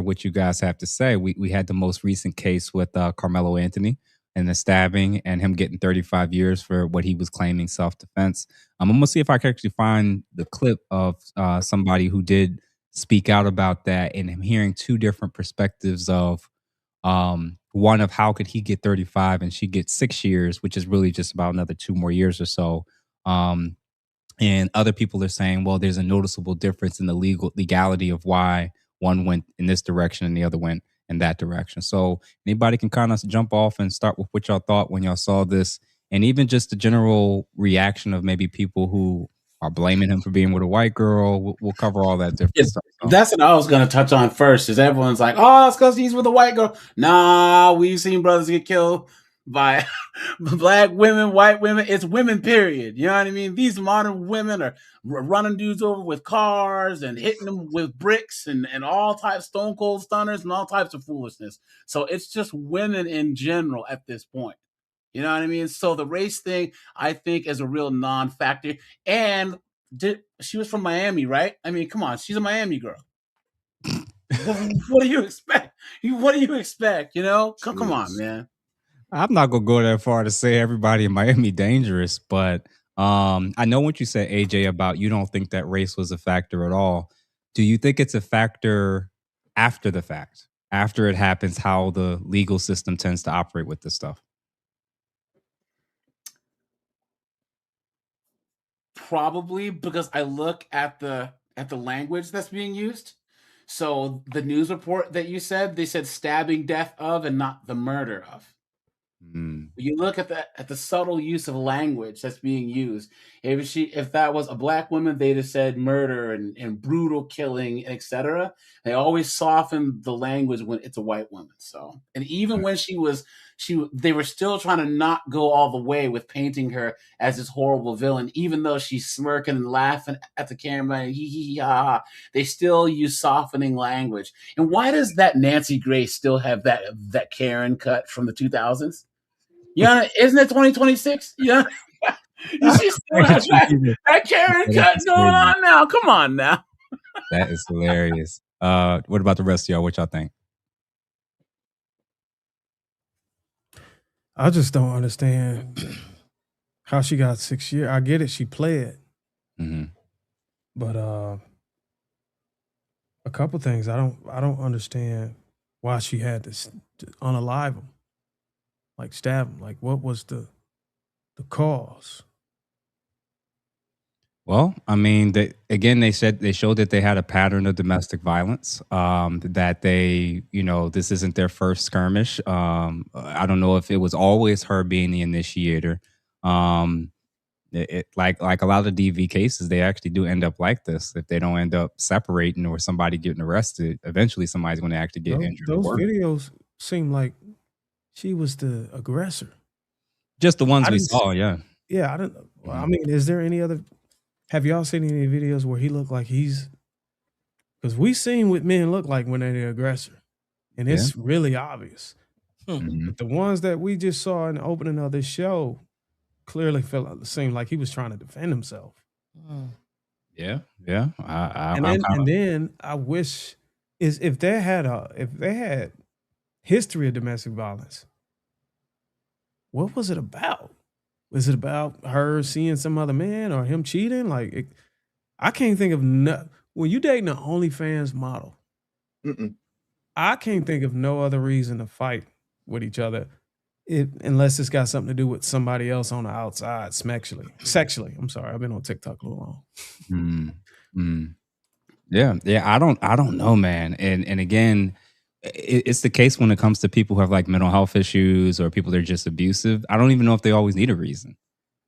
what you guys have to say. We had the most recent case with Carmelo Anthony and the stabbing and him getting 35 years for what he was claiming self defense. I'm gonna see if I can actually find the clip of somebody who did speak out about that, and I'm hearing two different perspectives of one of how could he get 35 and she get 6 years, which is really just about another 2 more years or so. Um, and other people are saying, well, there's a noticeable difference in the legality of why one went in this direction and the other went in that direction. So anybody can kind of jump off and start with what y'all thought when y'all saw this, and even just the general reaction of maybe people who are blaming him for being with a white girl. We'll cover all that different stuff. So. That's what I was going to touch on first. Is everyone's like, oh, it's because he's with a white girl. Nah, we've seen brothers get killed by black women, white women. It's women, period. You know what I mean? These modern women are running dudes over with cars and hitting them with bricks and all types, stone cold stunners and all types of foolishness. So it's just women in general at this point. You know what I mean? So the race thing, I think, is a real non-factor. And she was from Miami, right? I mean, come on, she's a Miami girl. What do you expect? What do you expect? You know, come on, man. I'm not gonna go that far to say everybody in Miami dangerous, but I know what you said, AJ, about you don't think that race was a factor at all. Do you think it's a factor after the fact, after it happens, how the legal system tends to operate with this stuff? Probably, because I look at the language that's being used. So the news report that you said, they said stabbing death of and not the murder of. You look at the subtle use of language that's being used. If that was a black woman, they'd have said murder and brutal killing, etc. They always soften the language when it's a white woman. So, and even when they were still trying to not go all the way with painting her as this horrible villain, even though she's smirking and laughing at the camera and hee ha ha. They still use softening language. And why does that Nancy Grace still have that Karen cut from the 2000s? Yeah, isn't it 2026? Yeah, she still has that Karen cut going on now. Come on now. That is hilarious. What about the rest of y'all? What y'all think? I just don't understand how she got 6 years. I get it, she pled, but a couple things I don't understand why she had to unalive him. Like stab him. Like what was the cause? Well, I mean, they showed that they had a pattern of domestic violence. That this isn't their first skirmish. I don't know if it was always her being the initiator. Like a lot of DV cases, they actually do end up like this. If they don't end up separating or somebody getting arrested, eventually somebody's going to actually get injured. Those videos seem like she was the aggressor. Just the ones we saw, yeah. Yeah, I don't know. Well, I mean, is there any other? Have y'all seen any videos where he looked like he's? Because we seen what men look like when they're the aggressor, and it's really obvious. But the ones that we just saw in the opening of this show clearly seemed like he was trying to defend himself. Yeah. And then I wish if they had history of domestic violence, what was it about? Was it about her seeing some other man or him cheating? I can't think of when you dating an OnlyFans model. I can't think of no other reason to fight with each other, unless it's got something to do with somebody else on the outside sexually. I'm sorry, I've been on TikTok a little long. Yeah. I don't know, man. And again, it's the case when it comes to people who have like mental health issues or people that are just abusive. I don't even know if they always need a reason.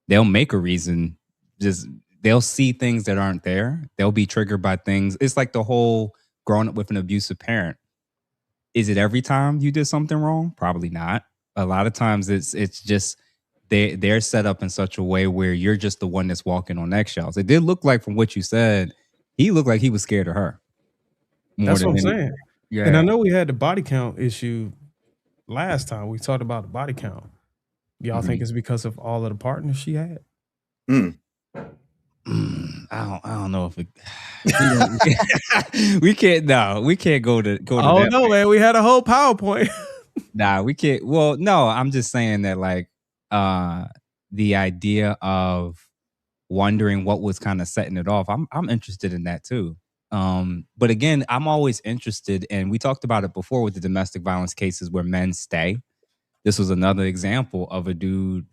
They'll make a reason. Just they'll see things that aren't there. They'll be triggered by things. It's like the whole growing up with an abusive parent. Is it every time you did something wrong? Probably not. A lot of times it's just they're set up in such a way where you're just the one that's walking on eggshells. It did look like, from what you said, he looked like he was scared of her. That's what I'm saying. Yeah. And I know we had the body count issue last time. We talked about the body count. Y'all think it's because of all of the partners she had? I don't know if it, we can't go to Oh that no, way. man, we had a whole PowerPoint. Nah, we can't. Well, no, I'm just saying that like the idea of wondering what was kind of setting it off. I'm interested in that too. But again, I'm always interested, and we talked about it before with the domestic violence cases where men stay. This was another example of a dude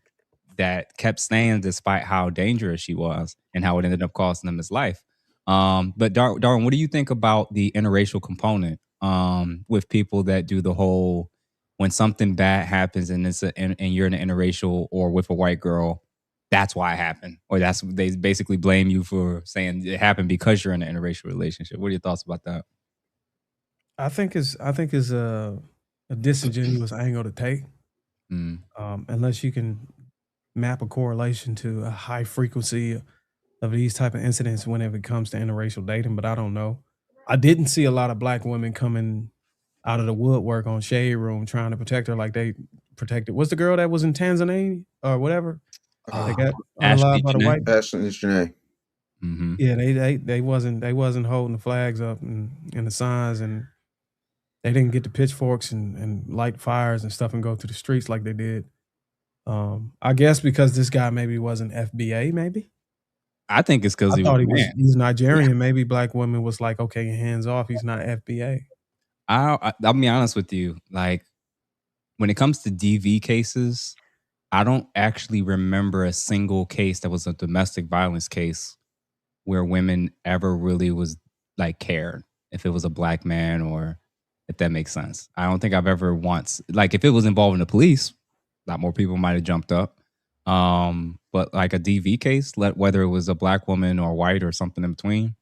that kept staying despite how dangerous she was and how it ended up costing him his life. But Darwin, what do you think about the interracial component with people that do the whole when something bad happens and and you're in an interracial or with a white girl, that's why it happened, or that's they basically blame you for saying it happened because you're in an interracial relationship. What are your thoughts about that? I think it's a disingenuous angle to take, Mm. unless you can map a correlation to a high frequency of these type of incidents whenever it comes to interracial dating. But I don't know. I didn't see a lot of black women coming out of the woodwork on Shade Room trying to protect her like they protected. What's the girl that was in Tanzania or whatever? They got Ashley unalived by the Janae. white. Ashley Janae. Mm-hmm. Yeah, they wasn't holding the flags up and the signs, and they didn't get the pitchforks and light fires and stuff and go to the streets like they did. I guess because this guy maybe wasn't FBA, maybe. I think it's because I he thought was he's Nigerian. Yeah. Maybe black women was like, okay, hands off. He's not FBA. I'll be honest with you. Like when it comes to DV cases, I don't actually remember a single case that was a domestic violence case where women ever really was like cared if it was a black man, or if that makes sense. I don't think I've ever once, like if it was involving the police, a lot more people might have jumped up. But like a DV case, whether it was a black woman or white or something in between,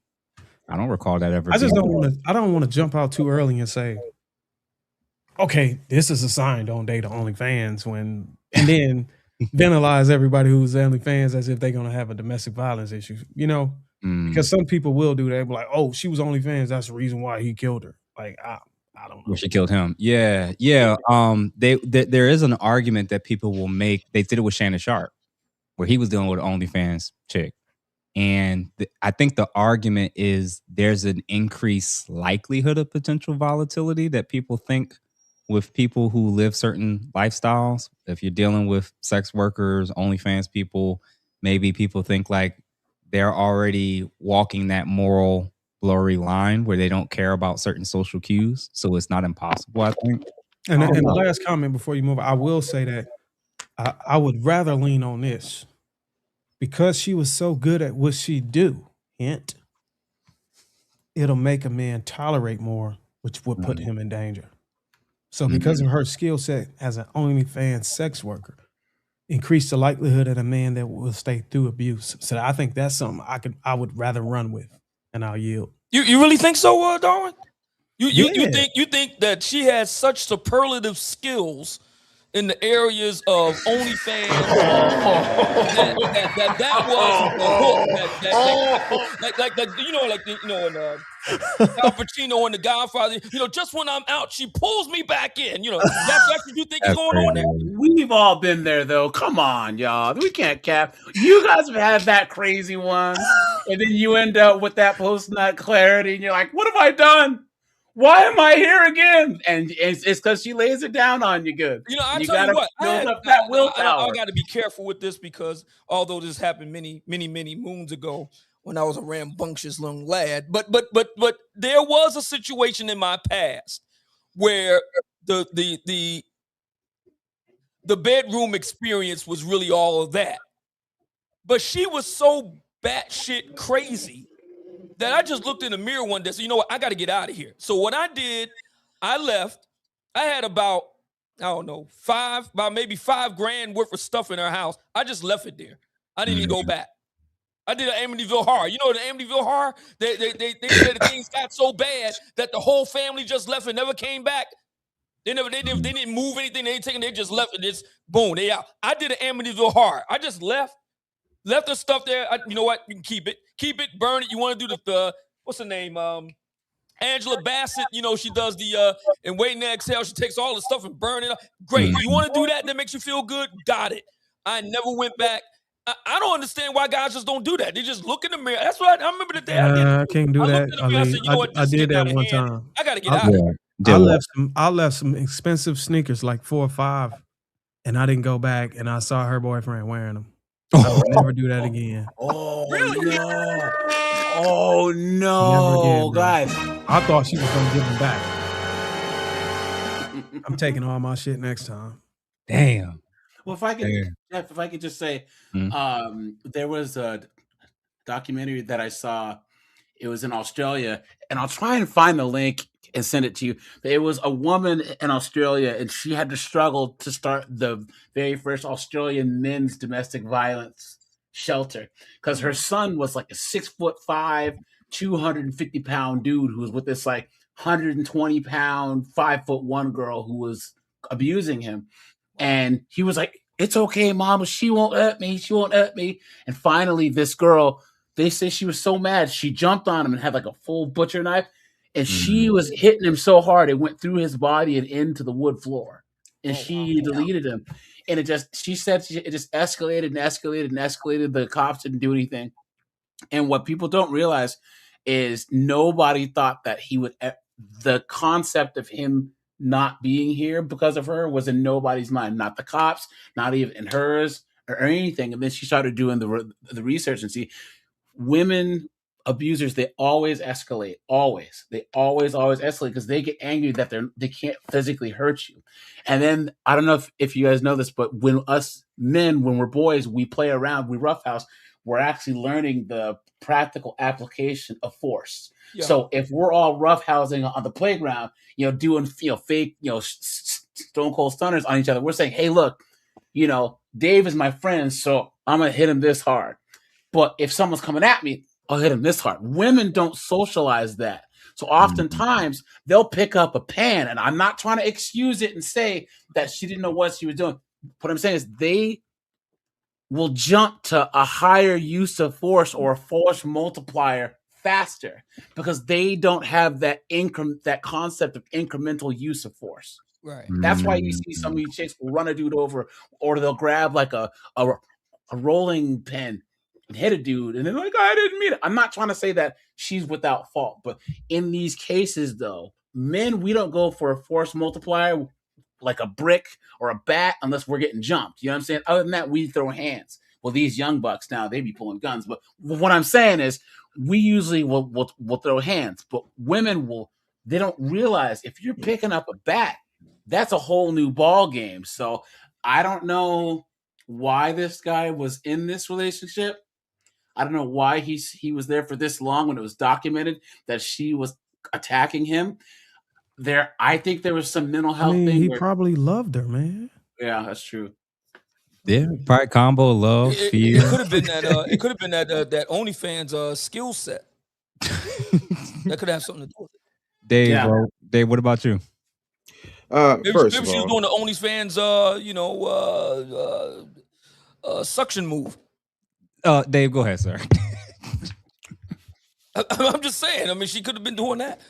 I don't recall that ever. I don't want to jump out too early and say, okay, this is a sign, don't date OnlyFans and then penalize everybody who's OnlyFans as if they're going to have a domestic violence issue, because some people will do that. Like, oh, she was OnlyFans. That's the reason why he killed her. Like, I don't know. Well, she killed him. Yeah. There is an argument that people will make. They did it with Shannon Sharp, where he was dealing with an OnlyFans chick. And I think the argument is there's an increased likelihood of potential volatility that people think with people who live certain lifestyles. If you're dealing with sex workers, OnlyFans people, maybe people think like they're already walking that moral blurry line where they don't care about certain social cues. So it's not impossible, I think. And the last comment before you move, I will say that I would rather lean on this. Because she was so good at what she do, hint, it'll make a man tolerate more, which would put him in danger. So because of her skill set as an OnlyFans sex worker, increase the likelihood of a man that will stay through abuse. So I think that's something I would rather run with, and I'll yield. You really think so, Darwin? You think that she has such superlative skills in the areas of OnlyFans, that was the hook. Al Pacino and The Godfather. Just when I'm out, she pulls me back in. That's what you think is going on there. We've all been there, though. Come on, y'all. We can't cap. You guys have had that crazy one, and then you end up with that post-nut clarity, and you're like, "What have I done? Why am I here again?" And it's because she lays it down on you good. I tell you what, build up that willpower. I got to be careful with this because although this happened many, many, many moons ago when I was a rambunctious young lad, but there was a situation in my past where the bedroom experience was really all of that. But she was so batshit crazy that I just looked in the mirror one day. So you know what? I got to get out of here. So what I did, I left. I had about maybe $5,000 worth of stuff in her house. I just left it there. I didn't even go back. I did an Amityville Horror. You know the Amityville Horror? They said the things got so bad that the whole family just left and never came back. They didn't move anything. They just left it. It's boom, they out. I did an Amityville Horror. I just left the stuff there. You know what? You can keep it, burn it. You want to do the what's her name? Angela Bassett. She does the in Waiting to Exhale. She takes all the stuff and burn it up. Great. You want to do that? That makes you feel good. Got it. I never went back. I don't understand why guys just don't do that. They just look in the mirror. That's what I remember the day I did it. I can't do I that, looked in the mirror. I said, you know what? I This is did getting that out of one hand. time. I got to get out of here. I left some expensive sneakers, like 4 or 5, and I didn't go back, and I saw her boyfriend wearing them. I would never do that again. Oh, Really? no. Oh, Never again, no, bro. guys. I thought she was going to give them back. I'm taking all my shit next time. Damn. Well, if I could, Jeff, if I could just say, there was a documentary that I saw. It was in Australia, and I'll try and find the link and send it to you. It was a woman in Australia, and she had to struggle to start the very first Australian men's domestic violence shelter because her son was like a 6'5", 250-pound dude who was with this like 120-pound, 5'1" girl who was abusing him. And he was like, "It's okay, mama. She won't hurt me. She won't hurt me." And finally, this girl, they say she was so mad, she jumped on him and had like a full butcher knife. And she was hitting him so hard, it went through his body and into the wood floor. And she deleted him. And she said it just escalated and escalated and escalated. The cops didn't do anything. And what people don't realize is nobody thought that he would, the concept of him not being here because of her was in nobody's mind, not the cops, not even in hers or anything. And then she started doing the research and see women abusers, they always escalate. They always escalate because they get angry that they can't physically hurt you. And then I don't know if you guys know this, but when us men, when we're boys, we play around, we roughhouse, we're actually learning the practical application of force. Yeah. So if we're all roughhousing on the playground, doing fake, stone cold stunners on each other, we're saying, "Hey, look, Dave is my friend, so I'm gonna hit him this hard. But if someone's coming at me, I'll hit him this hard." Women don't socialize that. So oftentimes they'll pick up a pan, and I'm not trying to excuse it and say that she didn't know what she was doing. What I'm saying is they will jump to a higher use of force or a force multiplier faster because they don't have that concept of incremental use of force. Right. That's why you see some of these chicks will run a dude over, or they'll grab like a rolling pin and hit a dude, and they're like, "I didn't mean it." I'm not trying to say that she's without fault, but in these cases, though, men, we don't go for a force multiplier like a brick or a bat unless we're getting jumped. You know what I'm saying? Other than that, we throw hands. Well, these young bucks now, they be pulling guns. But what I'm saying is we usually will throw hands, but women they don't realize if you're picking up a bat, that's a whole new ball game. So I don't know why this guy was in this relationship. I don't know why he was there for this long when it was documented that she was attacking him. I think there was some mental health thing. He probably loved her, man. Yeah, that's true. Yeah, probably combo love, fear. It could have been that. It could have been that OnlyFans skill set. That could have something to do with it. Dave, Dave, what about you? Maybe she was doing the OnlyFans, suction move. Dave, go ahead, sir. I'm just saying. I mean, she could have been doing that.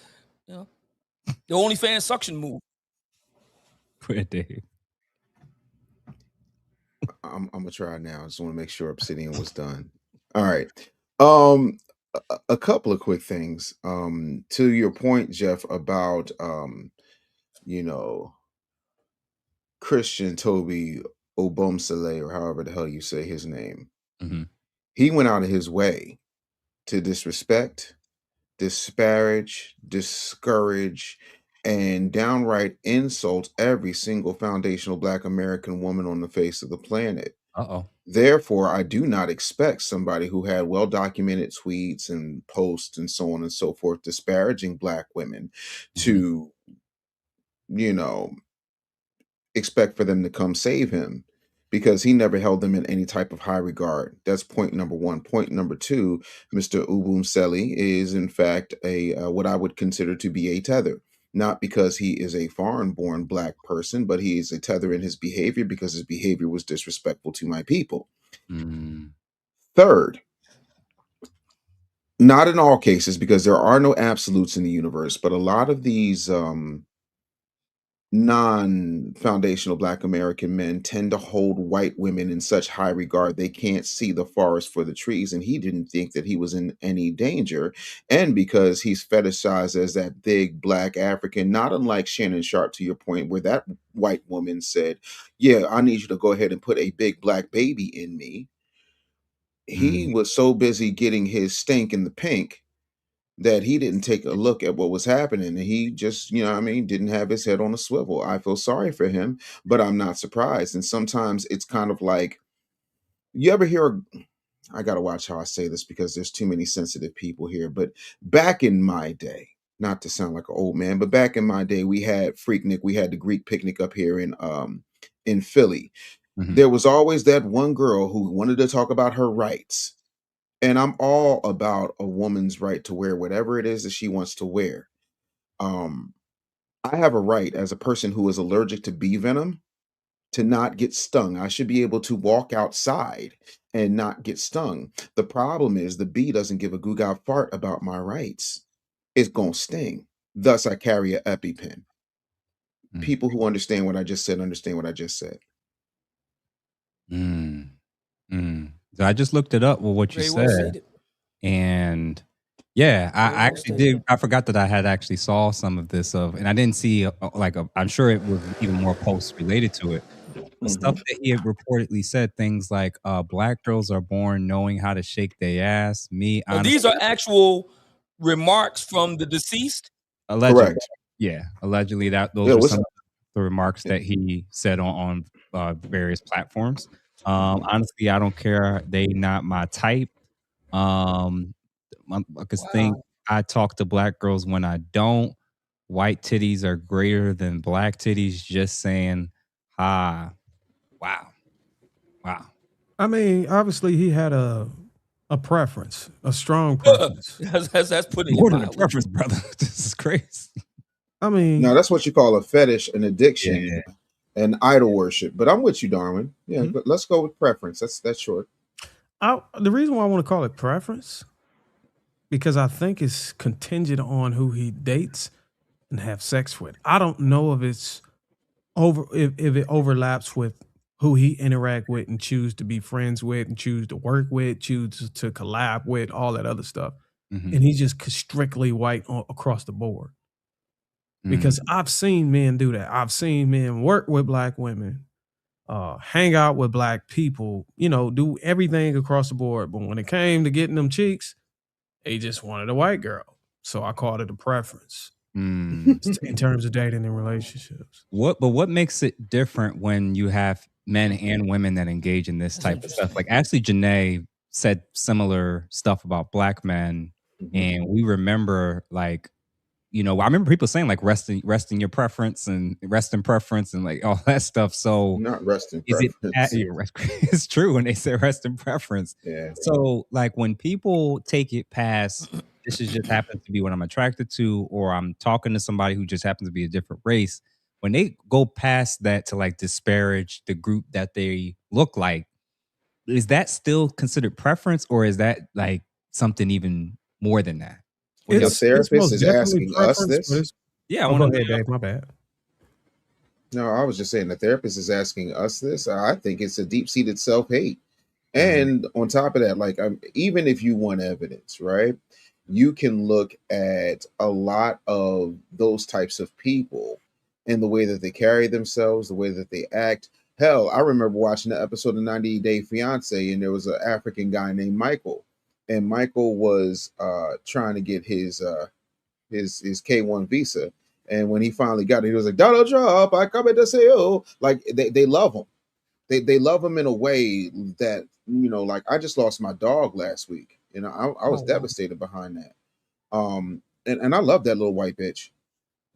The OnlyFans suction move. Go ahead, Dave. I'm gonna try now. I just want to make sure Obsidian was done. All right. A couple of quick things. To your point, Jeff, about Christian Toby Obomsele, or however the hell you say his name. Mm-hmm. He went out of his way to disrespect, disparage, discourage, and downright insult every single foundational Black American woman on the face of the planet. Therefore, I do not expect somebody who had well-documented tweets and posts and so on and so forth disparaging Black women to, expect for them to come save him, because he never held them in any type of high regard. That's point number one. Point number two, Mr. Obumsele is in fact a what I would consider to be a tether. Not because he is a foreign-born Black person, but he is a tether in his behavior because his behavior was disrespectful to my people. Third, not in all cases, because there are no absolutes in the universe, but a lot of these non-foundational Black American men tend to hold white women in such high regard they can't see the forest for the trees, and he didn't think that he was in any danger. And because he's fetishized as that big Black African, not unlike Shannon Sharp, to your point, where that white woman said, yeah, I need you to go ahead and put a big Black baby in me. He was so busy getting his stink in the pink that he didn't take a look at what was happening. And he just, didn't have his head on a swivel. I feel sorry for him, but I'm not surprised. And sometimes it's kind of like, you ever hear, I got to watch how I say this because there's too many sensitive people here. But back in my day, not to sound like an old man, but back in my day, we had Freaknik, we had the Greek picnic up here in Philly. There was always that one girl who wanted to talk about her rights. And I'm all about a woman's right to wear whatever it is that she wants to wear. I have a right as a person who is allergic to bee venom to not get stung. I should be able to walk outside and not get stung. The problem is the bee doesn't give a goo fart about my rights. It's going to sting. Thus, I carry an EpiPen. People who understand what I just said understand what I just said. So I just looked it up with what you said. And yeah, I actually did. I forgot that I had actually saw some of this and I didn't see I'm sure it was even more posts related to it. The stuff that he had reportedly said, things like Black girls are born knowing how to shake their ass. Honestly, these are actual remarks from the deceased? Allegedly. Correct. Yeah, allegedly those are some of the remarks that he said on various platforms. Honestly, I don't care. They not my type. Because I talk to Black girls when I don't. White titties are greater than Black titties. Just saying. Wow. I mean, obviously he had a preference, a strong preference. That's putting more than a preference, brother. This is crazy. I mean, now that's what you call a fetish, an addiction, and idol worship. But I'm with you, Darwin. Yeah, but let's go with preference. That's short. The reason why I want to call it preference, because I think it's contingent on who he dates and have sex with. I don't know if it's if it overlaps with who he interact with and choose to be friends with and choose to work with, choose to collab with, all that other stuff. And he's just strictly white across the board. Because I've seen men do that. I've seen men work with Black women, hang out with Black people, do everything across the board. But when it came to getting them cheeks, they just wanted a white girl. So I called it a preference in terms of dating and relationships. What makes it different when you have men and women that engage in this type of stuff? Like Ashley Janae said similar stuff about Black men, and we remember I remember people saying like resting your preference and resting preference and like all that stuff. So not resting preference. It's true when they say resting preference. Yeah. So like when people take it past, this just happens to be what I'm attracted to, or I'm talking to somebody who just happens to be a different race. When they go past that to like disparage the group that they look like, is that still considered preference, or is that like something even more than that? The therapist is asking us this. Yeah, go ahead, Dave. My bad. No, I was just saying the therapist is asking us this. I think it's a deep-seated self-hate. And on top of that, even if you want evidence, right, you can look at a lot of those types of people and the way that they carry themselves, the way that they act. Hell, I remember watching the episode of 90 Day Fiance, and there was an African guy named Michael. And Michael was trying to get his K1 visa. And when he finally got it, he was like, Donald Trump, I come to say, oh, like they love him. They love him in a way that, I just lost my dog last week. I was devastated behind that. And I love that little white bitch.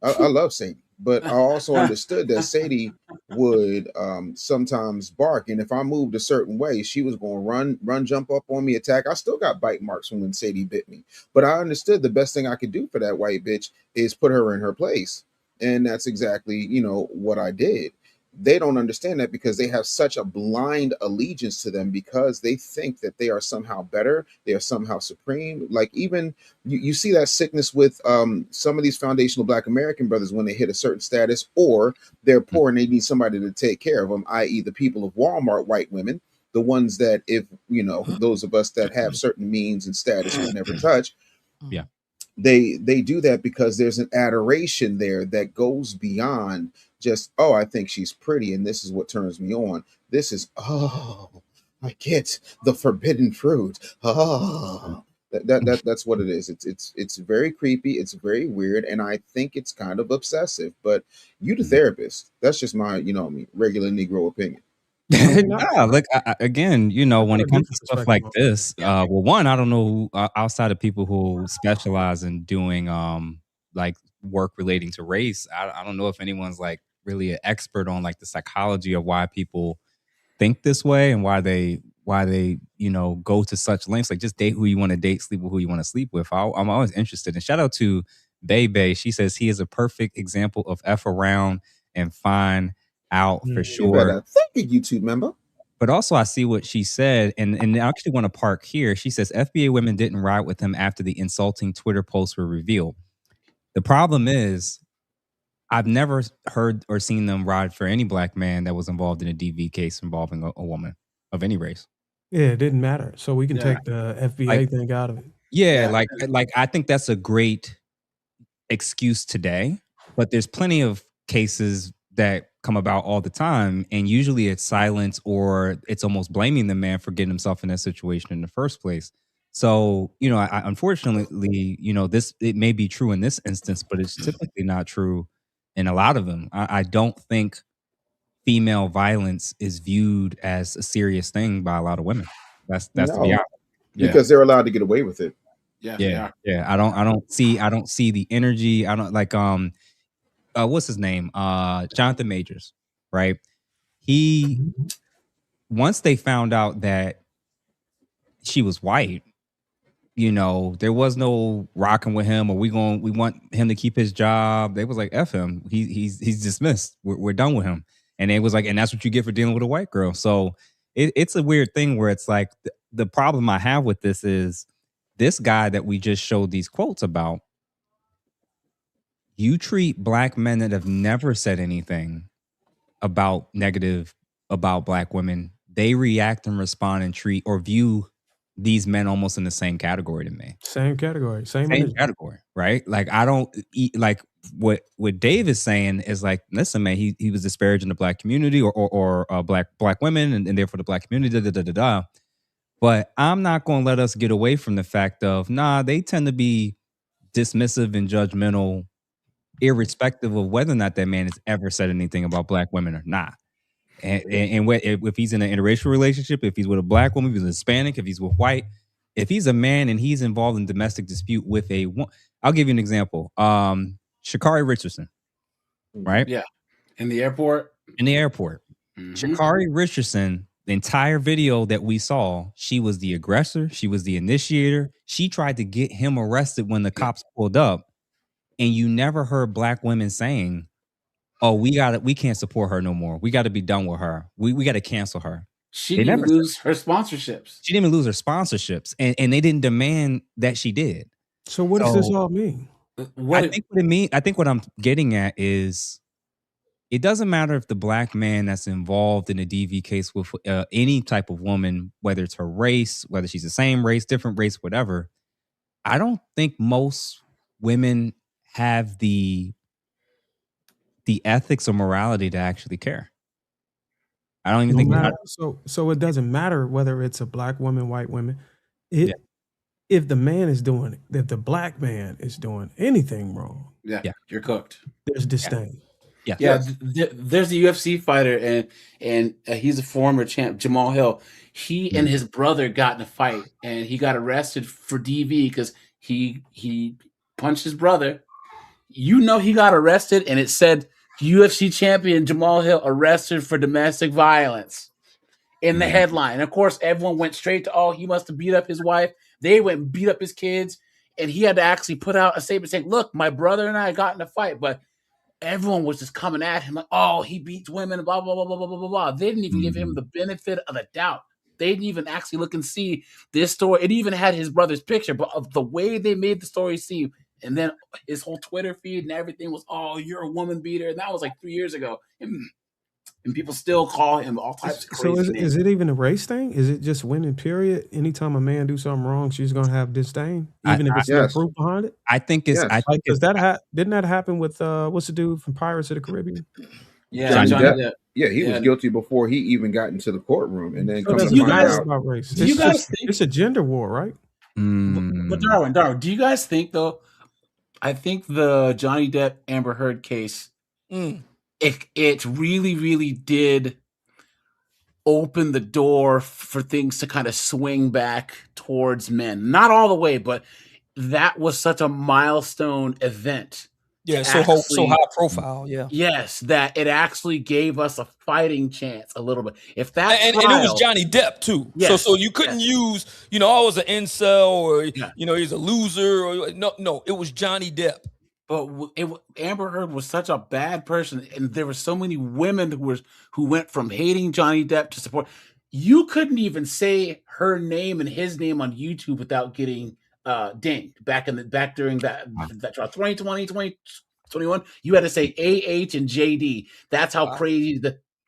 I love Sadie. But I also understood that Sadie would sometimes bark. And if I moved a certain way, she was going to run, jump up on me, attack. I still got bite marks from when Sadie bit me. But I understood the best thing I could do for that white bitch is put her in her place. And that's exactly, what I did. they don't understand that because they have such a blind allegiance to them, because they think that they are somehow better, they are somehow supreme. Like, even you see that sickness with some of these foundational Black American brothers when they hit a certain status, or they're poor and they need somebody to take care of them, i.e. the people of Walmart, white women, the ones that, if those of us that have certain means and status would never touch. Yeah. They do that because there's an adoration there that goes beyond just, oh, I think she's pretty and this is what turns me on. This is, oh, I get the forbidden fruit. Oh, that's what it is. It's very creepy. It's very weird, and I think it's kind of obsessive. But you, the therapist, that's just my regular Negro opinion. Look, again, when it comes to stuff like this, well, one, I don't know outside of people who specialize in doing like work relating to race. I don't know if anyone's like really an expert on like the psychology of why people think this way and why they go to such lengths. Like, just date who you want to date, sleep with who you want to sleep with. I'm always interested. And shout out to Bebe. She says he is a perfect example of F around and find out for sure. You better thank a YouTube member. But also, I see what she said, and I actually want to park here. She says FBA women didn't ride with him after the insulting Twitter posts were revealed. The problem is, I've never heard or seen them ride for any Black man that was involved in a DV case involving a woman of any race. Yeah, it didn't matter. So we can take the FBA thing out of it. Yeah, like I think that's a great excuse today, but there's plenty of cases that come about all the time, and usually it's silence or it's almost blaming the man for getting himself in that situation in the first place. So, I unfortunately, it may be true in this instance, but it's typically not true in a lot of them. I don't think female violence is viewed as a serious thing by a lot of women. That's to be honest. Because they're allowed to get away with it. Yeah. I don't see the energy. I don't like what's his name? Jonathan Majors, right? He once they found out that she was white, there was no rocking with him, or we want him to keep his job. They was like, F him. He's dismissed. We're done with him. And it was like, and that's what you get for dealing with a white girl. So it's a weird thing where it's like the problem I have with this is this guy that we just showed these quotes about. You treat Black men that have never said anything about negative about Black women. They react and respond and treat or view these men almost in the same category to me. Same category. Same category, right? Like, I don't eat, like what Dave is saying is like, listen, man, he was disparaging the Black community or black women and therefore the Black community, But I'm not going to let us get away from the fact of, they tend to be dismissive and judgmental, irrespective of whether or not that man has ever said anything about Black women or not. And if he's in an interracial relationship, if he's with a Black woman, if he's Hispanic, if he's with white, if he's a man and he's involved in domestic dispute with I'll give you an example. Sha'Carri Richardson, right? Yeah. In the airport. Mm-hmm. Sha'Carri Richardson, the entire video that we saw, she was the aggressor. She was the initiator. She tried to get him arrested when the cops pulled up. And you never heard Black women saying, oh, we can't support her no more. We got to be done with her. We got to cancel her. She didn't even lose her sponsorships. She didn't even lose her sponsorships. And they didn't demand that she did. So what does this all mean? I think what I'm getting at is it doesn't matter if the Black man that's involved in a DV case with any type of woman, whether it's her race, whether she's the same race, different race, whatever. I don't think most women have the ethics or morality to actually care. I don't even think so it doesn't matter whether it's a Black woman, white woman. If the man is doing it, if the Black man is doing anything wrong, you're cooked. There's disdain. There's a UFC fighter and he's a former champ, Jamal Hill. He and his brother got in a fight and he got arrested for DV because he punched his brother. He got arrested and it said UFC champion Jamal Hill arrested for domestic violence in the headline. And of course, everyone went straight to, he must have beat up his wife. They went and beat up his kids. And he had to actually put out a statement saying, look, my brother and I got in a fight. But everyone was just coming at him like, oh, he beats women, blah, blah, blah, blah, blah, blah, blah. They didn't even give him the benefit of the doubt. They didn't even actually look and see this story. It even had his brother's picture, but of the way they made the story seem, and then his whole Twitter feed and everything was, oh, you're a woman beater. And that was like 3 years ago. And people still call him all types of crazy names. So is it even a race thing? Is it just women, period? Anytime a man do something wrong, she's going to have disdain, even if it's no proof behind it? I think it's... I think didn't that happen with, what's the dude from Pirates of the Caribbean? Yeah, Johnny Depp. Yeah, he was guilty before he even got into the courtroom. And then so come to find out... about race. It's a gender war, right? But Darwin, do you guys think, though, I think the Johnny Depp Amber Heard case... It really, really did open the door for things to kind of swing back towards men. Not all the way, but that was such a milestone event. Yeah, so high profile. Yeah. Yes, that it actually gave us a fighting chance a little bit. If that and it was Johnny Depp too. Yes, so you couldn't use, I was an incel or he's a loser or no, it was Johnny Depp. But Amber Heard was such a bad person, and there were so many women who went from hating Johnny Depp to support. You couldn't even say her name and his name on YouTube without getting dinged back during that trial. 2020, 2021, you had to say AH and JD. That's how crazy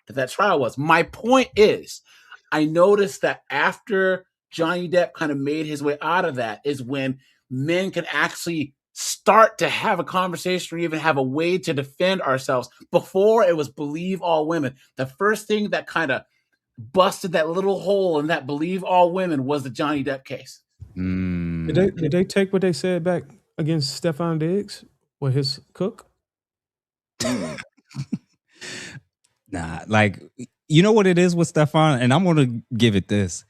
that trial was. My point is, I noticed that after Johnny Depp kind of made his way out of that is when men can actually start to have a conversation or even have a way to defend ourselves. Before, it was believe all women. The first thing that kind of busted that little hole in that believe all women was the Johnny Depp case. Did they take what they said back against Stefan Diggs or his cook? Nah, like, you know what it is with Stefan? And I'm going to give it this.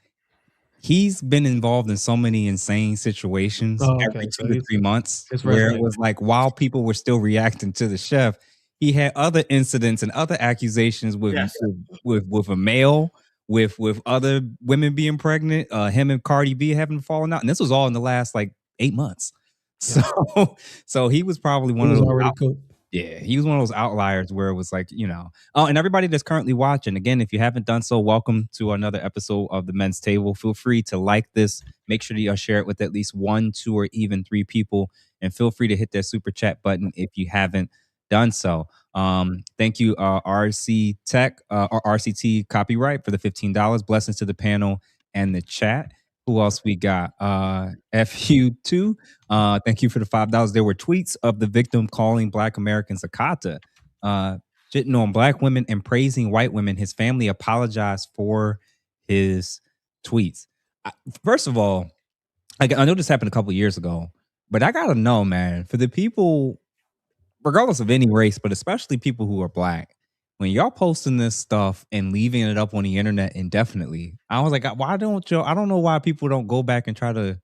He's been involved in so many insane situations every 2 to 3 months where it was like, while people were still reacting to the chef, he had other incidents and other accusations with a male, with other women being pregnant, him and Cardi B having fallen out. And this was all in the last like 8 months. So he was probably one of those. Yeah, he was one of those outliers where it was like, Oh, and everybody that's currently watching, again, if you haven't done so, welcome to another episode of The Men's Table. Feel free to like this. Make sure that you share it with at least 1, 2, or even 3 people. And feel free to hit that super chat button if you haven't done so. Thank you, RC Tech, or RCT Copyright for the $15. Blessings to the panel and the chat. Who else we got? FU2. Thank you for the $5. There were tweets of the victim calling Black Americans a kata, shitting on Black women and praising white women. His family apologized for his tweets. First of all, I know this happened a couple of years ago, but I gotta know, man, for the people, regardless of any race, but especially people who are Black, when y'all posting this stuff and leaving it up on the internet indefinitely, I was like, why don't y'all? I don't know why people don't go back and try to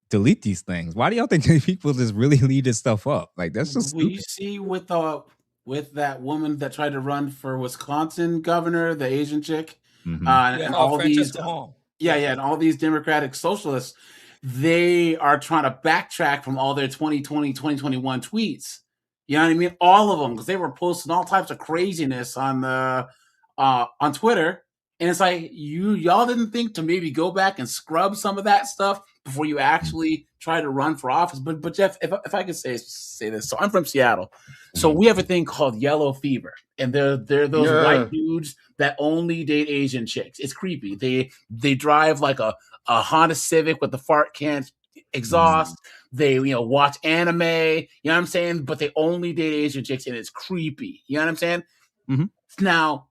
delete these things. Why do y'all think people just really leave this stuff up? Like, that's just stupid. You see with that woman that tried to run for Wisconsin governor, the Asian chick, and all these, and all these Democratic socialists, they are trying to backtrack from all their 2020, 2021 tweets. You know what I mean? All of them, because they were posting all types of craziness on Twitter, and it's like y'all didn't think to maybe go back and scrub some of that stuff before you actually try to run for office. But Jeff, if I could say this, so I'm from Seattle, so we have a thing called yellow fever, and they're those white dudes that only date Asian chicks. It's creepy. They drive like a Honda Civic with the fart can exhaust. They watch anime, you know what I'm saying, but they only date Asian chicks, and it's creepy, you know what I'm saying. Now,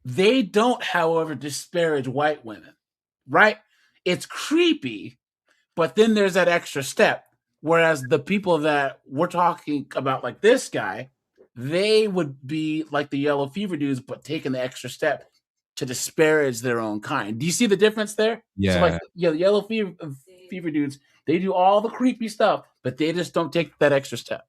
they don't, however, disparage white women, right? It's creepy, but then there's that extra step, whereas the people that we're talking about, like this guy, they would be like the yellow fever dudes, but taking the extra step to disparage their own kind. Do you see the difference there? So like, the yellow fever dudes, they do all the creepy stuff, but they just don't take that extra step.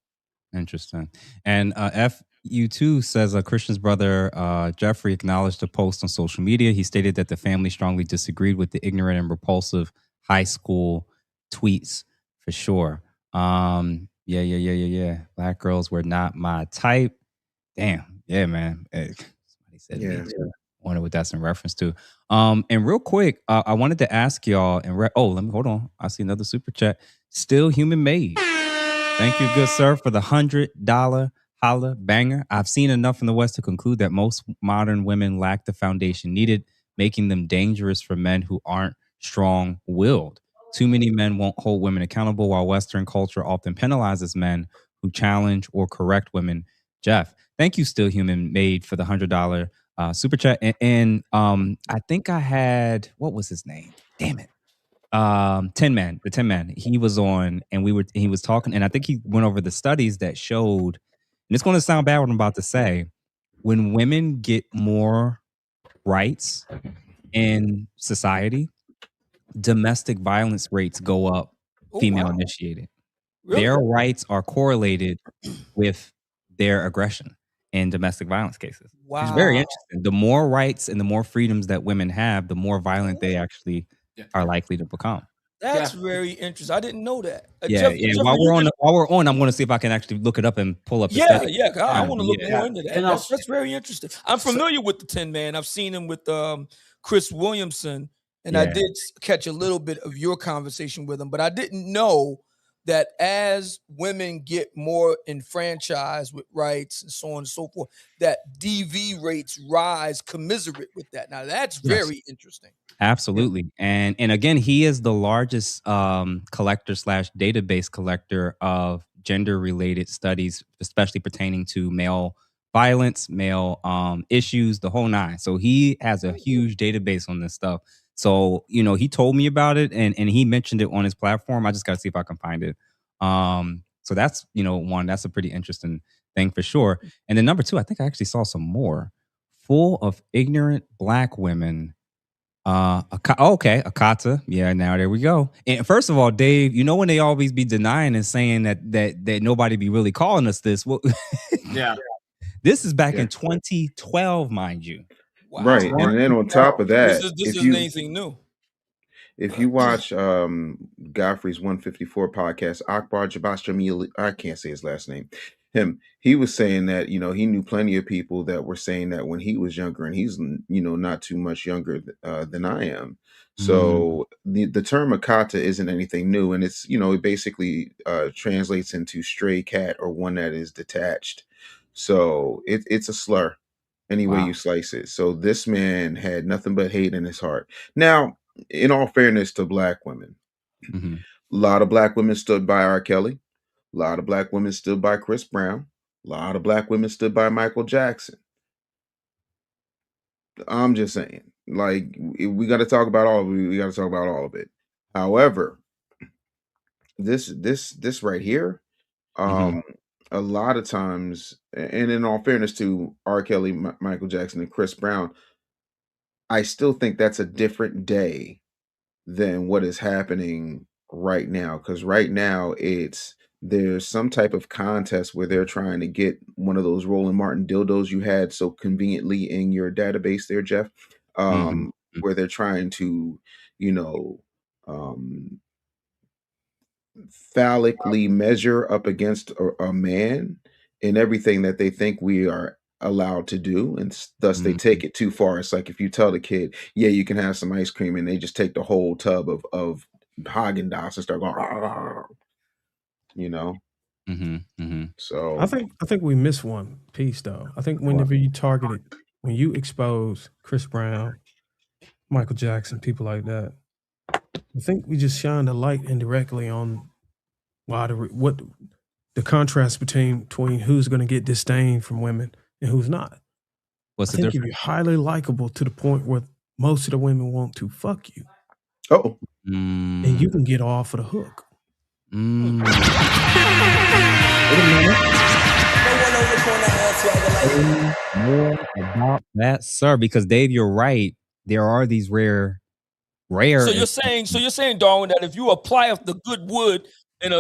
Interesting. And FU2 says Christian's brother, Jeffrey, acknowledged the post on social media. He stated that the family strongly disagreed with the ignorant and repulsive high school tweets, for sure. Yeah. Black girls were not my type. Damn. Yeah, man. Somebody said me too. I wonder what that's in reference to. And real quick, I wanted to ask y'all. And let me hold on. I see another super chat. Still human made. Thank you, good sir, for the $100 holla banger. I've seen enough in the West to conclude that most modern women lack the foundation needed, making them dangerous for men who aren't strong-willed. Too many men won't hold women accountable, while Western culture often penalizes men who challenge or correct women. Jeff, thank you, Still Human Made, for the $100 super chat. And I think I had, what was his name? Damn it. The Tin Man. He was on, and he was talking, and I think he went over the studies that showed, and it's going to sound bad what I'm about to say, when women get more rights in society, domestic violence rates go up, female initiated. Really? Their rights are correlated with their aggression in domestic violence cases. Wow. It's very interesting. The more rights and the more freedoms that women have, the more violent they actually are likely to become. That's very interesting. I didn't know that. Yeah. While we're on, I'm going to see if I can actually look it up and pull up. I want to look more into that. That's very interesting. I'm familiar with the Tin Man. I've seen him with Chris Williamson, and I did catch a little bit of your conversation with him, but I didn't know that as women get more enfranchised with rights and so on and so forth, that DV rates rise commiserate with that. Now that's very interesting. Absolutely. And again, he is the largest collector / database collector of gender related studies, especially pertaining to male violence, male issues, the whole nine. So he has a huge database on this stuff. So, he told me about it and he mentioned it on his platform. I just got to see if I can find it. So that's, one, that's a pretty interesting thing for sure. And then number two, I think I actually saw some more full of ignorant Black women. Akata. Yeah, now there we go. And first of all, Dave, when they always be denying and saying that nobody be really calling us this. Well, this is back in 2012, mind you. Wow. Right. And then on top of that, this isn't anything new. If you watch Godfrey's 154 podcast, Akbar Jabas Jamil, I can't say his last name. He was saying that, he knew plenty of people that were saying that when he was younger, and he's, not too much younger than I am. So the term Akata isn't anything new. And it's, it basically translates into stray cat or one that is detached. So it's a slur any way you slice it. So this man had nothing but hate in his heart. Now, in all fairness to Black women, a lot of Black women stood by R. Kelly. A lot of Black women stood by Chris Brown. A lot of Black women stood by Michael Jackson. I'm just saying, like, we got to talk about all of it. We got to talk about all of it. However, this right here, a lot of times, and in all fairness to R. Kelly, Michael Jackson, and Chris Brown, I still think that's a different day than what is happening right now. Because right now there's some type of contest where they're trying to get one of those Roland Martin dildos you had so conveniently in your database there, Jeff, where they're trying to, phallically measure up against a man in everything that they think we are allowed to do, and thus they take it too far. It's like if you tell the kid, yeah, you can have some ice cream, and they just take the whole tub of Haagen-Dazs and start going, So I think we miss one piece though. I think whenever you target it, when you expose Chris Brown, Michael Jackson, people like that, I think we just shine the light indirectly on what the contrast between who's going to get disdain from women and who's not. What's the difference? If you're highly likable to the point where most of the women want to fuck you, and you can get off of the hook. More about that, sir, because Dave, you're right. There are these rare. So you're saying, Darwin, that if you apply the good wood in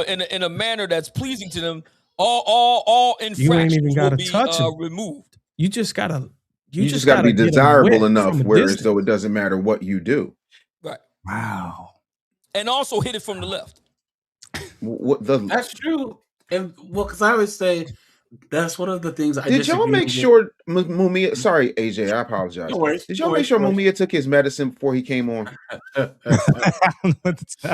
a manner that's pleasing to them, all infractions will be removed. You just gotta be desirable enough so it doesn't matter what you do. Right. Wow. And also hit it from the left. That's true. And well, because I always say that's one of the things I Did y'all make sure Mumia? Sorry, AJ, I apologize. No worries. Did y'all make sure Mumia took his medicine before he came on?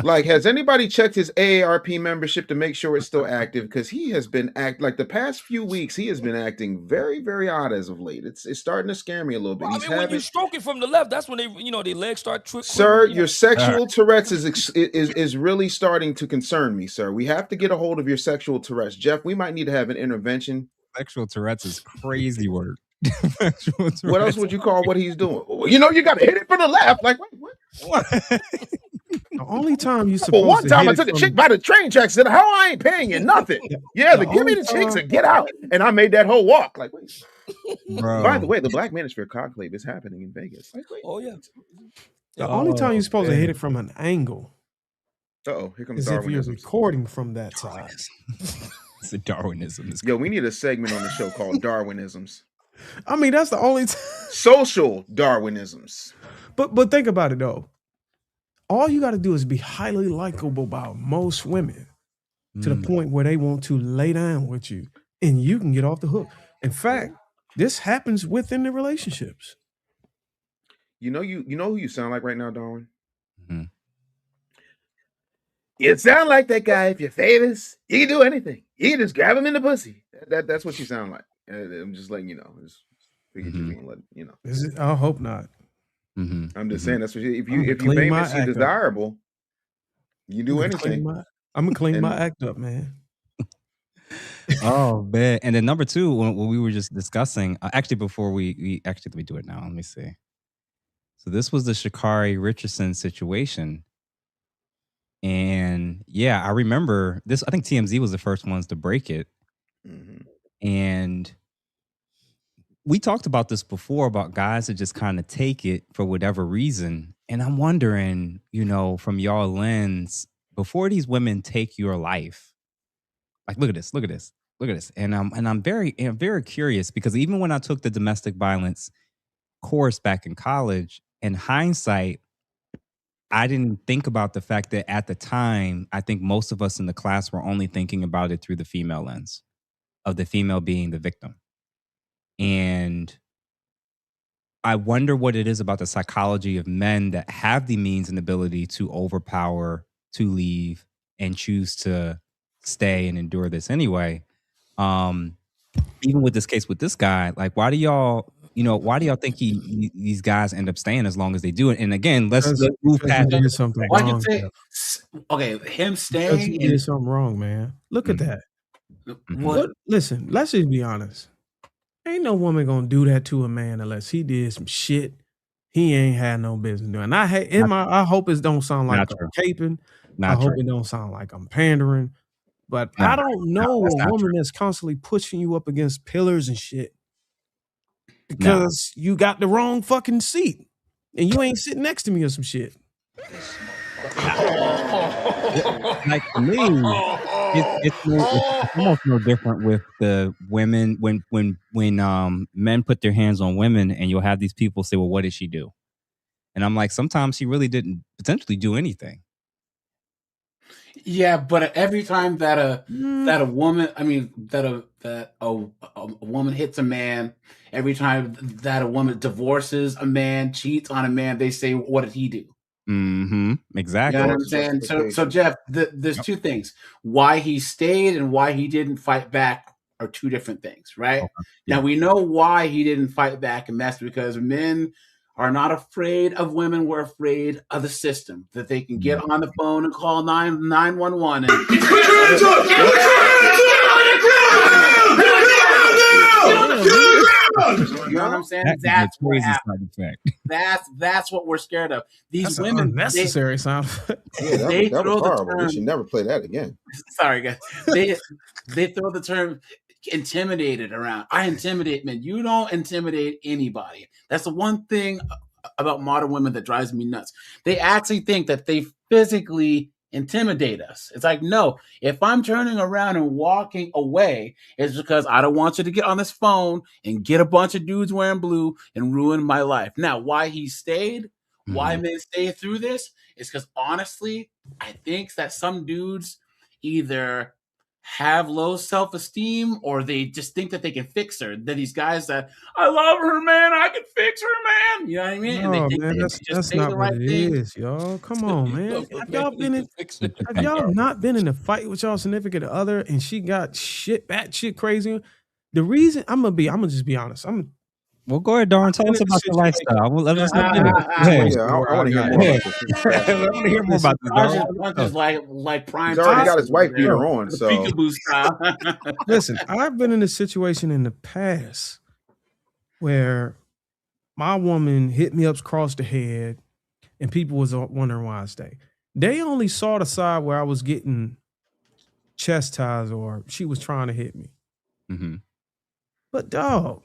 Like, has anybody checked his AARP membership to make sure it's still active? Because he has been like the past few weeks, he has been acting very, very odd as of late. It's starting to scare me a little bit. Well, I mean, when you stroke it from the left, that's when their legs start tripping. Sir, your sexual Tourette's is really starting to concern me, sir. We have to get a hold of your sexual Tourette's. Jeff, we might need to have an intervention. Sexual Tourette's is crazy word. What else would you call what he's doing? You got to hit it from the left. Like, what? The only time you supposed one time I took a chick by the train tracks and said, "How I ain't paying you nothing." Yeah, give me the chicks and get out. And I made that whole walk. Like, wait. Bro. By the way, the Black Manosphere Conclave is happening in Vegas. Like, wait. Oh, yeah. The only time you're supposed to hit it from an angle. Uh-oh, here comes is if you're recording from that side. It's a Darwinism. Yo, we need a segment on the show called Darwinisms. I mean, that's the only social Darwinisms. But think about it though. All you got to do is be highly likable by most women to the point where they want to lay down with you, and you can get off the hook. In fact, this happens within the relationships. You know who you sound like right now, Darwin? Mm-hmm. You sound like that guy. If you're famous, you can do anything. You can just grab him in the pussy. That's what you sound like. I'm just letting you know. Just figured you can let you know. Is it? I hope not. Mm-hmm. I'm just saying that's what if you famous, you desirable, you do anything. I'm gonna clean my act up, man. Oh man! And then number two, when we were just discussing, actually before we actually let me do it now. Let me see. So this was the Sha'Carri Richardson situation. And yeah, I remember this. I think TMZ was the first ones to break it. Mm-hmm. And we talked about this before about guys that just kind of take it for whatever reason. And I'm wondering, from your lens, before these women take your life, like, look at this. And I'm very curious because even when I took the domestic violence course back in college, in hindsight, I didn't think about the fact that at the time, I think most of us in the class were only thinking about it through the female lens of the female being the victim. And I wonder what it is about the psychology of men that have the means and ability to overpower, to leave, and choose to stay and endure this anyway. Even with this case with this guy, like, why do y'all think these guys end up staying as long as they do it? And again, let's move past something wrong. Him staying he did something wrong, man. Look at that. What? Listen, let's just be honest. Ain't no woman gonna do that to a man unless he did some shit he ain't had no business doing. I hope it don't sound like I'm caping. I hope it don't sound like I'm pandering. But I don't know a woman that's constantly pushing you up against pillars and shit because you got the wrong fucking seat and you ain't sitting next to me or some shit. Like, for me, it's almost no different with the women when men put their hands on women, and you'll have these people say, "Well, what did she do?" And I'm like, sometimes she really didn't potentially do anything. Yeah, but every time that a woman, that a woman hits a man, every time that a woman divorces a man, cheats on a man, they say, "What did he do?" Mm-hmm. Exactly. You know what I'm saying? So Jeff, there's two things: why he stayed and why he didn't fight back are two different things, right? Okay. Yeah. Now we know why he didn't fight back, and that's because men are not afraid of women. We're afraid of the system, that they can get on the phone and call 911 and you know what I'm saying? That's what happened. That's what we're scared of. These women, unnecessary sound. Yeah, that was horrible. We should never play that again. Sorry, guys. They throw the term intimidated around. I intimidate men. You don't intimidate anybody. That's the one thing about modern women that drives me nuts. They actually think that they physically intimidate us. It's like, no, if I'm turning around and walking away, it's because I don't want you to get on this phone and get a bunch of dudes wearing blue and ruin my life. Now, why he stayed, why men stay through this, is because honestly, I think that some dudes either have low self-esteem, or they just think that they can fix her. They're these guys that, I love her, man, I can fix her, man. You know what I mean? And they No, think man, they that's just say not the what right it thing. is, y'all. Come on, man. Have y'all Have not been in a fight with y'all significant other and she got batshit crazy? The reason I'm gonna just be honest. Well, go ahead, Darn. Tell us about your lifestyle. Let's I want to hear more about this. I want to hear more about this. Punches like prime. He's already got his wife beater on, so peekaboo style. Listen, I've been in a situation in the past where my woman hit me up across the head, and people was wondering why I stayed. They only saw the side where I was getting chastised or she was trying to hit me. Mm-hmm. But dog,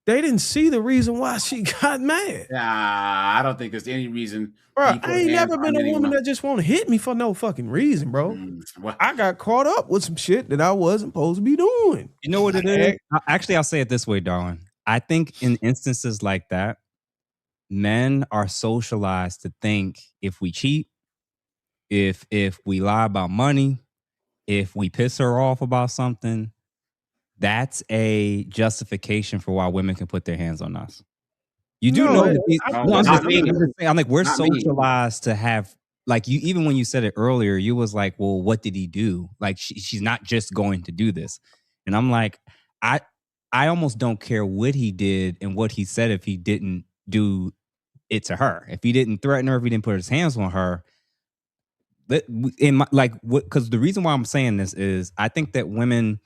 they didn't see the reason why she got mad. Nah, I don't think there's any reason. Bro, I ain't never been a woman that just want to hit me for no fucking reason, bro. I got caught up with some shit that I wasn't supposed to be doing. You know what it is? Actually, I'll say it this way, Darwin. I think in instances like that, men are socialized to think if we cheat, if we lie about money, if we piss her off about something, that's a justification for why women can put their hands on us. You do know that I'm like, we're socialized to have, like, you, even when you said it earlier, you was like, well, what did he do? Like, she's not just going to do this. And I'm like, I almost don't care what he did and what he said if he didn't do it to her. If he didn't threaten her, if he didn't put his hands on her. Because the reason why I'm saying this is I think that women,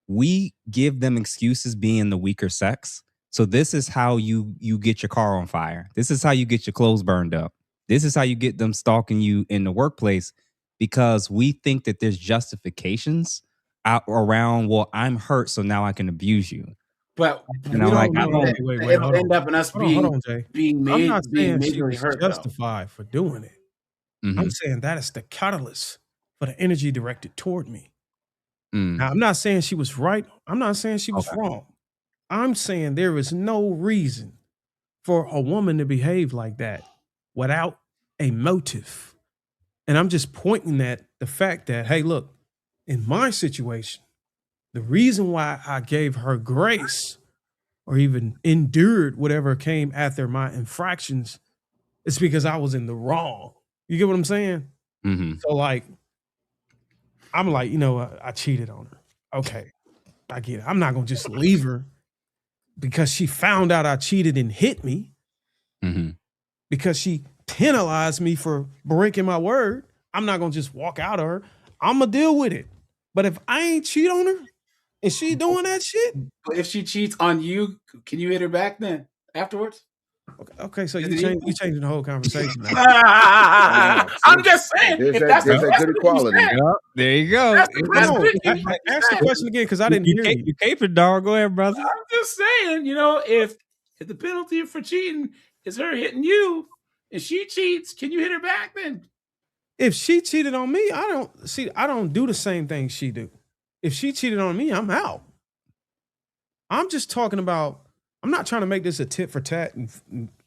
we give them excuses being the weaker sex. So this is how you get your car on fire. This is how you get your clothes burned up. This is how you get them stalking you in the workplace, because we think that there's justifications out around, well, I'm hurt, so now I can abuse you. But you know, like, it'll end up in us being made. I'm not saying she was justified for doing it. Mm-hmm. I'm saying that is the catalyst for the energy directed toward me. Now, I'm not saying she was right. I'm not saying she was wrong. I'm saying there is no reason for a woman to behave like that without a motive. And I'm just pointing at the fact that, hey, look, in my situation, the reason why I gave her grace or even endured whatever came after my infractions is because I was in the wrong. You get what I'm saying? Mm-hmm. So, like, I'm like, you know, I cheated on her. Okay, I get it. I'm not going to just leave her because she found out I cheated and hit me. Mm-hmm. Because she penalized me for breaking my word. I'm not going to just walk out of her. I'm going to deal with it. But if I ain't cheat on her and she doing that shit. But if she cheats on you, can you hit her back then afterwards? Okay, so you changing the whole conversation. I'm just saying. There's that good equality. There you go. Ask the question again, because I didn't hear you. You capered, dog. Go ahead, brother. I'm just saying, you know, if the penalty for cheating is her hitting you and she cheats, can you hit her back then? If she cheated on me, I don't do the same thing she do. If she cheated on me, I'm out. I'm just talking about, I'm not trying to make this a tit for tat and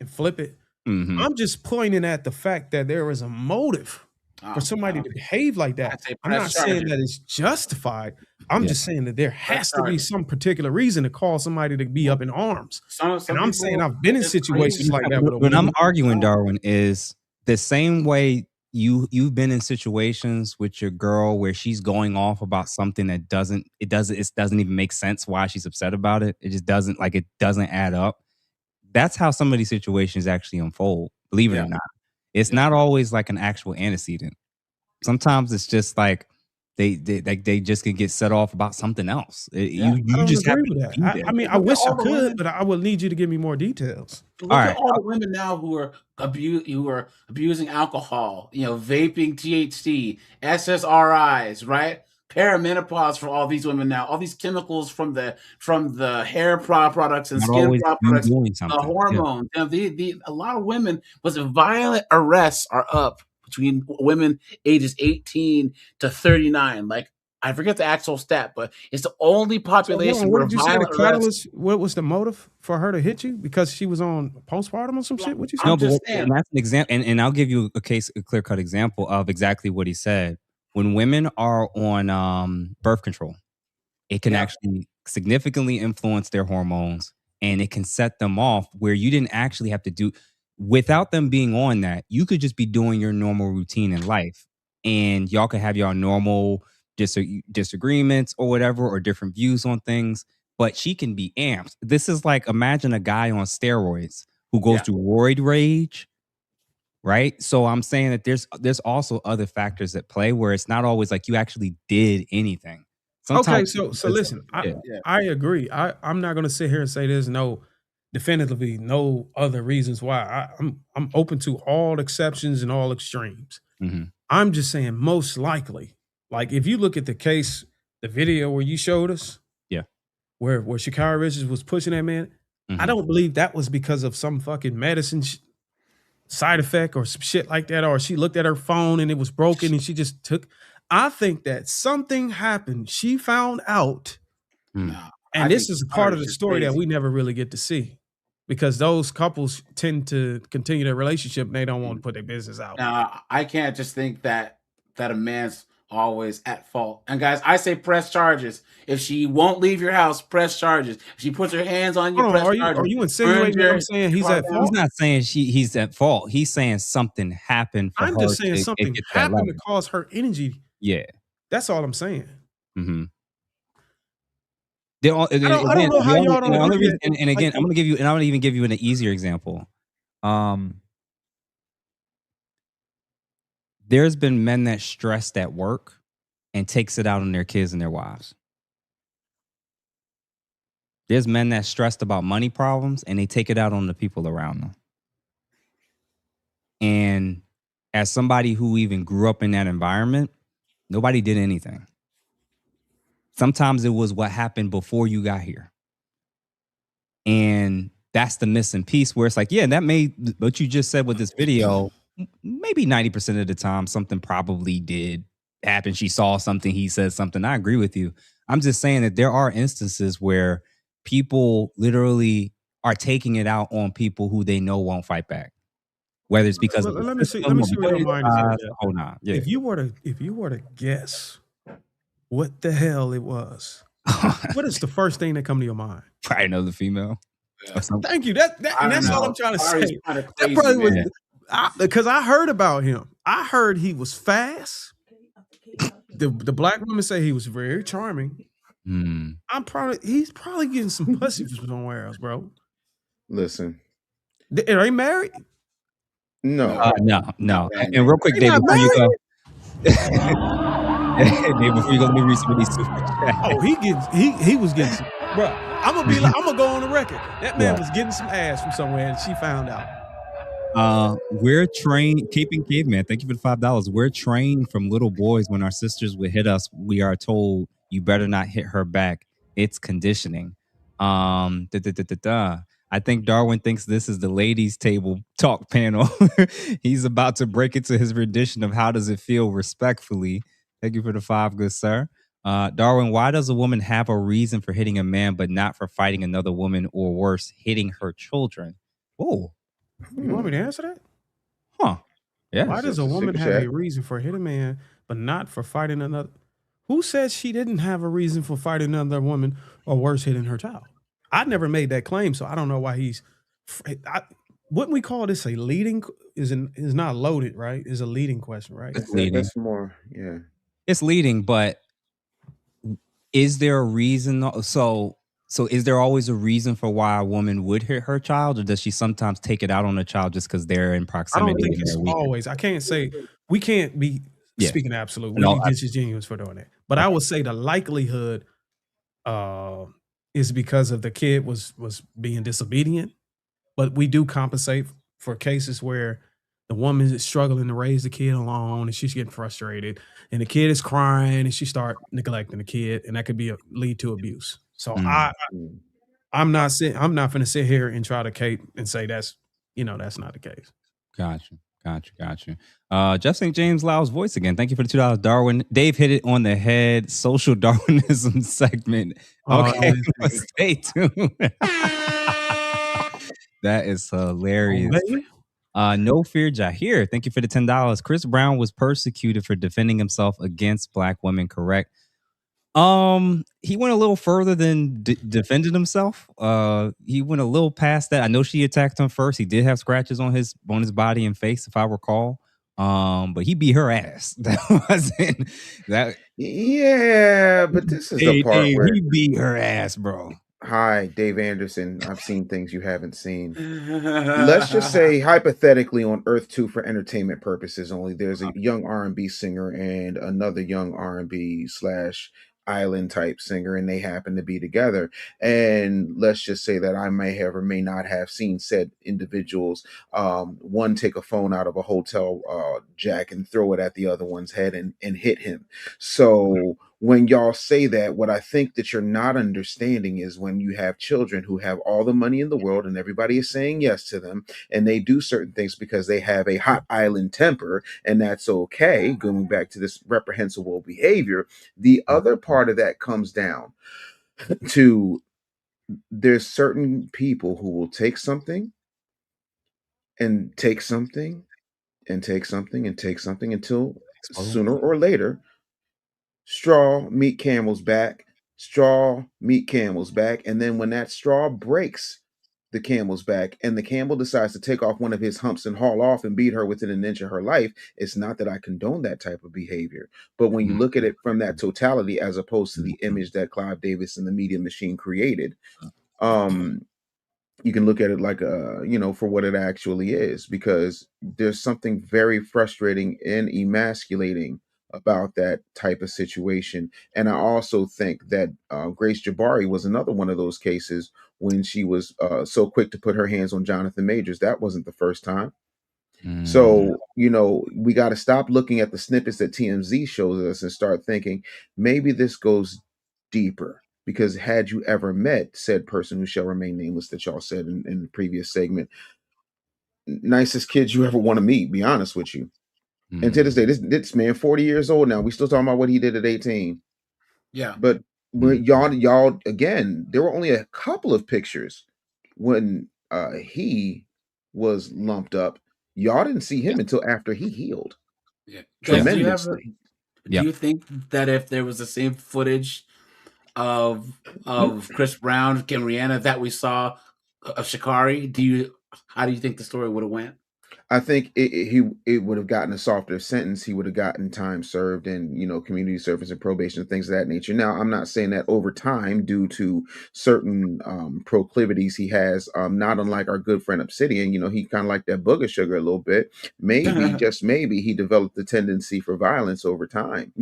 flip it. Mm-hmm. I'm just pointing at the fact that there is a motive for somebody to behave like that. I'm not saying that it's justified. I'm just saying that there has to be some particular reason to call somebody to be up in arms. And I'm saying I've been in situations like that. When I'm arguing, Darwin, is the same way you've been in situations with your girl where she's going off about something that doesn't even make sense why she's upset about it. It just doesn't add up. That's how some of these situations actually unfold, believe it or not. It's not always like an actual antecedent. Sometimes it's just like they just can get set off about something else. You just have to be there. I mean, I wish I could, but I would need you to give me more details. Look at all the women now who are abusing alcohol, you know, vaping THC, SSRIs, right? Perimenopause for all these women now. All these chemicals from the hair products and skin products, the hormones. You know, a lot of women, violent arrests are up between women ages 18 to 39. Like, I forget the actual stat, but it's the only population. So, what did you say the catalyst? What was the motive for her to hit you? Because she was on postpartum or some shit? What you say? No, but that's an example, and I'll give you a clear-cut example of exactly what he said. when women are on birth control, it can actually significantly influence their hormones, and it can set them off where you didn't actually have to do without them being on that. You could just be doing your normal routine in life, and y'all could have your normal disagreements or whatever, or different views on things. But she can be amped. This is like, imagine a guy on steroids who goes through roid rage, right? So I'm saying that there's also other factors at play where it's not always like you actually did anything. Sometimes, okay, so listen, I agree. I'm not gonna sit here and say there's definitively no other reasons why. I'm open to all exceptions and all extremes. Mm-hmm. I'm just saying most likely, like if you look at the case, the video where you showed us, where Sha'Carri Richards was pushing that man, I don't believe that was because of some fucking medicine side effect or some shit like that, or she looked at her phone and it was broken and she just took. I think that something happened. She found out, and this is a part of the story that we never really get to see, because those couples tend to continue their relationship and they don't want to put their business out. Now, I can't just think that a man's always at fault. And guys, I say press charges. If she won't leave your house, press charges. If she puts her hands on you, press charges. Are you insinuating that I'm saying he's at fault? He's not saying he's at fault. He's saying something happened for her. I'm just saying something happened to cause her energy. Yeah. That's all I'm saying. Mm-hmm. I don't know how y'all don't. And again, I'm gonna even give you an easier example. There's been men that stressed at work and takes it out on their kids and their wives. There's men that stressed about money problems and they take it out on the people around them. And as somebody who even grew up in that environment, nobody did anything. Sometimes it was what happened before you got here. And that's the missing piece where it's like, yeah, that may, what you just said with this video, maybe 90% of the time, something probably did happen. She saw something, he said something. I agree with you. I'm just saying that there are instances where people literally are taking it out on people who they know won't fight back. Whether it's because let me see where your mind is. Hold on. Yeah. If you were to guess what the hell it was, what is the first thing that come to your mind? Probably another female. Thank you. That's all I'm trying to say. That probably was, because I heard about him. I heard he was fast. The black women say he was very charming. He's probably getting some pussy from somewhere else, bro. Listen, are they married? No, no. And real quick, Dave, before you go, let me read some of these super chats. Oh, he was getting some, bro. I'm gonna go on the record. That man was getting some ass from somewhere, and she found out. We're trained, keeping caveman. Thank you for the $5. We're trained from little boys when our sisters would hit us. We are told you better not hit her back. It's conditioning. I think Darwin thinks this is the ladies' table talk panel. He's about to break into his rendition of how does it feel respectfully. Thank you for the $5, good sir. Darwin, why does a woman have a reason for hitting a man, but not for fighting another woman, or worse, hitting her children? Oh. You want me to answer that? Huh. Yeah. Why does a woman have a reason for hitting a man, but not for fighting another? Who says she didn't have a reason for fighting another woman, or worse, hitting her child? I never made that claim, so I don't know why he's. Wouldn't we call this a leading? Is not loaded, right? Is a leading question, right? It's leading. That's more, yeah. It's leading, but is there a reason? So is there always a reason for why a woman would hit her child, or does she sometimes take it out on the child just because they're in proximity? I don't think it's always. I can't say we can't be speaking absolute. We be disingenuous for doing that. But I would say the likelihood is because of the kid was being disobedient. But we do compensate for cases where the woman is struggling to raise the kid alone and she's getting frustrated and the kid is crying and she start neglecting the kid, and that could lead to abuse. So I'm not going to sit here and try to cape and say that's not the case. Gotcha. Jeff St. James Lau's voice again. Thank you for the $2, Darwin. Dave hit it on the head. Social Darwinism segment. Okay, stay tuned. That is hilarious. No Fear Jahir, thank you for the $10. Chris Brown was persecuted for defending himself against black women, correct? He went a little further than defended himself. He went a little past that. I know she attacked him first. He did have scratches on his body and face, if I recall. But he beat her ass. That wasn't that. Yeah, but this is the part Dave, where he beat her ass, bro. Hi, Dave Anderson. I've seen things you haven't seen. Let's just say, hypothetically, on Earth 2 for entertainment purposes only, there's a young R&B singer and another young R&B slash island type singer, and they happen to be together. And let's just say that I may have or may not have seen said individuals, one take a phone out of a hotel jack and throw it at the other one's head and hit him. So when y'all say that, what I think that you're not understanding is when you have children who have all the money in the world and everybody is saying yes to them, and they do certain things because they have a hot island temper, and that's okay, going back to this reprehensible behavior. The other part of that comes down to there's certain people who will take something and take something and take something and take something until sooner or later straw meet camel's back, straw meet camel's back, and then when that straw breaks the camel's back and the camel decides to take off one of his humps and haul off and beat her within an inch of her life, it's not that I condone that type of behavior. But when you look at it from that totality as opposed to the image that Clive Davis and the media machine created, you can look at it like for what it actually is, because there's something very frustrating and emasculating about that type of situation. And I also think that Grace Jabari was another one of those cases when she was so quick to put her hands on Jonathan Majors. That wasn't the first time. So, we got to stop looking at the snippets that TMZ shows us and start thinking maybe this goes deeper. Because had you ever met said person who shall remain nameless that y'all said in the previous segment, nicest kids you ever want to meet, be honest with you. And to this day, this man 40 years old now. We still talking about what he did at 18. Yeah. But y'all again, there were only a couple of pictures when he was lumped up. Y'all didn't see him until after he healed. Yeah. Tremendously. Do you think that if there was the same footage of Chris Brown and Rihanna that we saw of Sha'Carri, how do you think the story would have went? I think it would have gotten a softer sentence. He would have gotten time served and community service and probation and things of that nature. Now, I'm not saying that over time, due to certain proclivities he has, not unlike our good friend Obsidian, he kind of like that booger sugar a little bit. Maybe just maybe he developed the tendency for violence over time.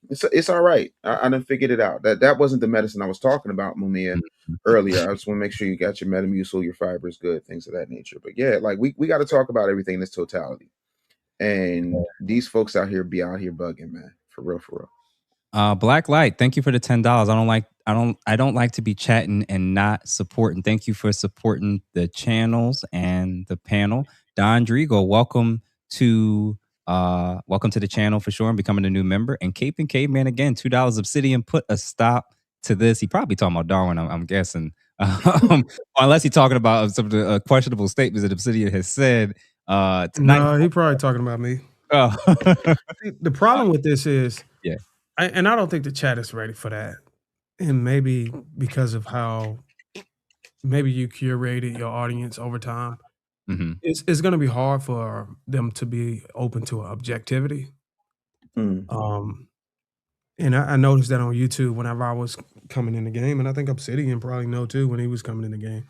It's all right. I done figured it out. That wasn't the medicine I was talking about, Mumia, earlier. I just want to make sure you got your Metamucil, your fibers good, things of that nature. But yeah, like we got to talk about everything in this totality. And these folks out here be out here bugging, man. For real, for real. Black Light, thank you for the $10. I don't like to be chatting and not supporting. Thank you for supporting the channels and the panel. Don Drigo, welcome to the channel for sure and becoming a new member. And Cape and Caveman again, $2. Obsidian put a stop to this. He probably talking about Darwin, I'm guessing. Unless he's talking about some of the questionable statements that Obsidian has said. No, he probably talking about me. Oh. See, the problem with this is, yeah, I don't think the chat is ready for that. And maybe because of how maybe you curated your audience over time, it's going to be hard for them to be open to objectivity. And I noticed that on YouTube whenever I was coming in the game, and I think Obsidian probably know too when he was coming in the game.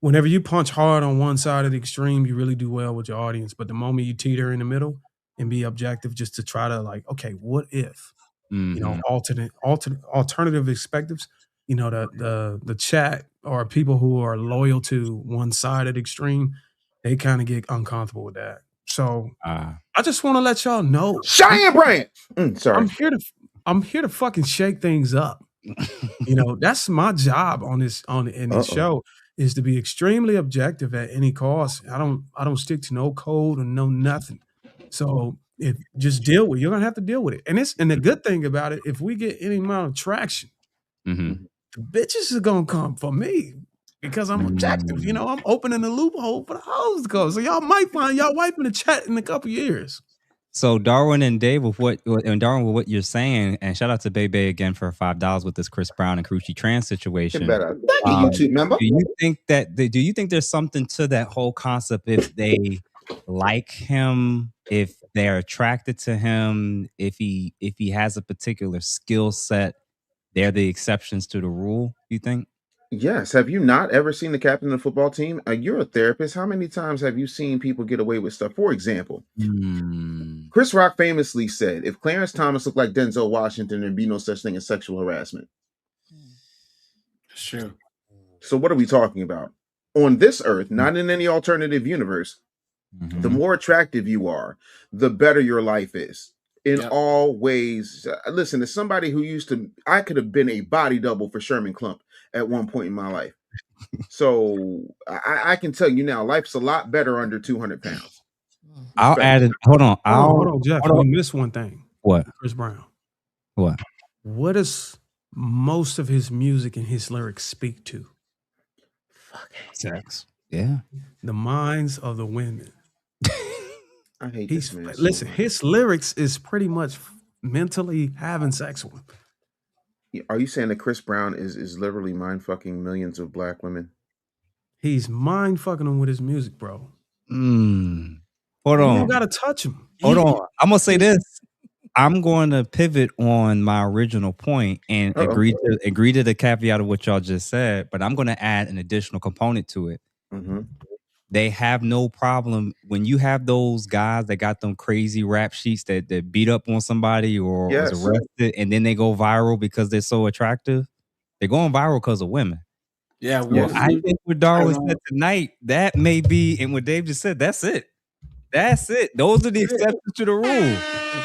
Whenever you punch hard on one side of the extreme, you really do well with your audience. But the moment you teeter in the middle and be objective, just to try to okay, what if? Alternative perspectives. The chat or people who are loyal to one side of the extreme, they kind of get uncomfortable with that. So I just want to let y'all know. Cheyenne Bryant. Sorry. I'm here to fucking shake things up. That's my job in this show, is to be extremely objective at any cost. I don't stick to no code and no nothing. So just deal with it. You're gonna have to deal with it. And the good thing about it, if we get any amount of traction, the bitches are gonna come for me. because I'm objective. You know, I'm opening the loophole for the hoes to go. So y'all might find y'all wife in the chat in a couple years. So Darwin and Dave, with what you're saying, and shout out to Bebe again for $5 with this Chris Brown and Karuchi Trans situation. Thank you, YouTube member. Do you think there's something to that whole concept if they like him, if they're attracted to him, if he has a particular skill set, they're the exceptions to the rule, you think? Yes. Have you not ever seen the captain of the football team? You're a therapist. How many times have you seen people get away with stuff? For example, Chris Rock famously said, if Clarence Thomas looked like Denzel Washington, there'd be no such thing as sexual harassment. Sure. So what are we talking about? On this earth, not in any alternative universe, the more attractive you are, the better your life is. In all ways. Listen, as somebody who I could have been a body double for Sherman Klump at one point in my life. So I can tell you now, life's a lot better under 200 pounds. I'll add it. Hold on, Jeff. You missed one thing. What? Chris Brown. What? What does most of his music and his lyrics speak to? Sex. Yeah. The minds of the women. I hate this man. Listen, his lyrics is pretty much mentally having sex with him. Are you saying that Chris Brown is literally mind fucking millions of black women? He's mind fucking them with his music, bro. Hold on. You gotta touch him. Hold on. I'm gonna say this. I'm going to pivot on my original point and agree to the caveat of what y'all just said, but I'm going to add an additional component to it. They have no problem when you have those guys that got them crazy rap sheets that beat up on somebody or was arrested, and then they go viral because they're so attractive. They're going viral because of women. Yeah, well, I think what Darwin said tonight, that may be, and what Dave just said, that's it. That's it. Those are the exceptions to the rule.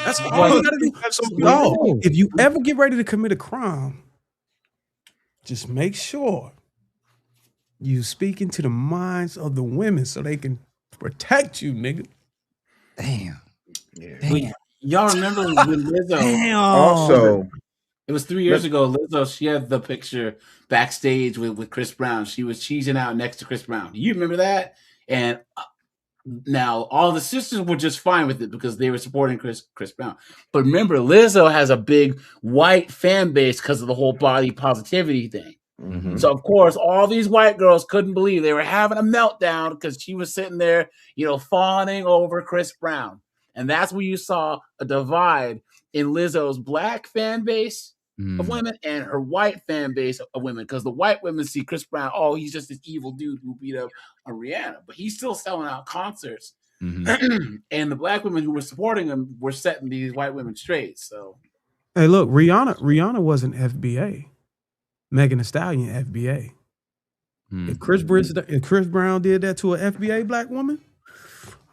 That's all you gotta do. So, dog, if you ever get ready to commit a crime, just make sure you speaking to the minds of the women so they can protect you, nigga. Damn. Yeah. Y'all remember when Lizzo? Damn. Also, it was 3 years ago. Lizzo, she had the picture backstage with Chris Brown. She was cheesing out next to Chris Brown. You remember that? And now all the sisters were just fine with it because they were supporting Chris Brown. But remember, Lizzo has a big white fan base because of the whole body positivity thing. So of course, all these white girls couldn't believe they were having a meltdown because she was sitting there, fawning over Chris Brown. And that's where you saw a divide in Lizzo's black fan base of women and her white fan base of women. Because the white women see Chris Brown, oh, he's just this evil dude who beat up on Rihanna, but he's still selling out concerts. And the black women who were supporting him were setting these white women straight. So, hey, look, Rihanna wasn't FBA. Megan Thee Stallion FBA. If Chris Brown did that to an FBA black woman,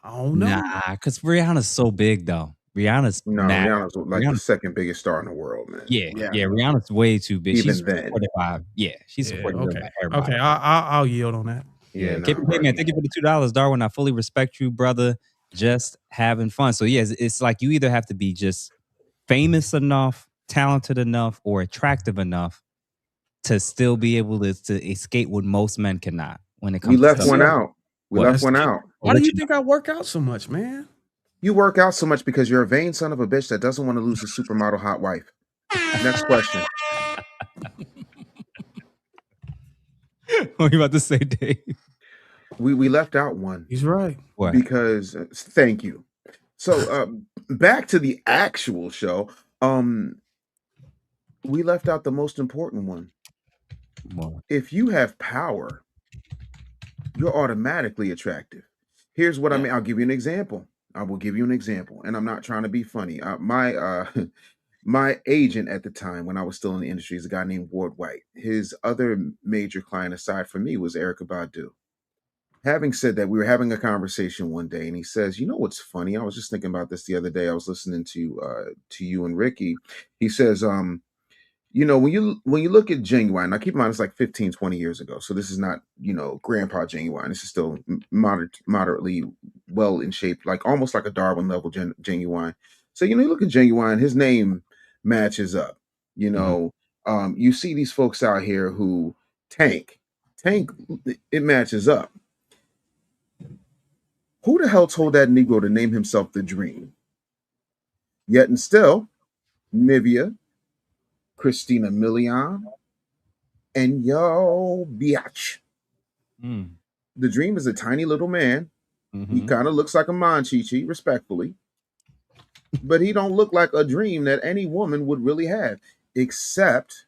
I don't know. Nah, because Rihanna's so big though. Rihanna's like the second biggest star in the world, man. Yeah. Rihanna's way too big. Even she's then, she's supported by everybody. Okay, I'll yield on that. Yeah, man. Thank you for the $2, Darwin. I fully respect you, brother. Just having fun. So yes, it's like you either have to be just famous enough, talented enough, or attractive enough to still be able to escape what most men cannot. When it comes, we left one out. We left one out. Why do you think I work out so much, man? You work out so much because you're a vain son of a bitch that doesn't want to lose a supermodel hot wife. Next question. What are you about to say, Dave? We left out one. He's right. What? Because thank you. So back to the actual show. We left out the most important one. What? If you have power, you're automatically attractive. Here's what I mean. I'll give you an example. I will give you an example, and I'm not trying to be funny. My agent at the time, when I was still in the industry, is a guy named Ward White. His other major client, aside from me, was Erykah Badu. Having said that, we were having a conversation one day, and he says, "You know what's funny? I was just thinking about this the other day. I was listening to you and Ricky." He says, when you look at Genuine, now keep in mind it's like 15, 20 years ago. So this is not, grandpa Genuine. This is still moderately well in shape, like almost like a Darwin level Genuine. So, you look at Genuine, his name matches up. You see these folks out here who tank Tank, it matches up. Who the hell told that Negro to name himself the Dream? Yet and still, Nivea, Christina Milian, and Yo Biatch. The Dream is a tiny little man. He kind of looks like a Monchichi, respectfully. But he don't look like a dream that any woman would really have, except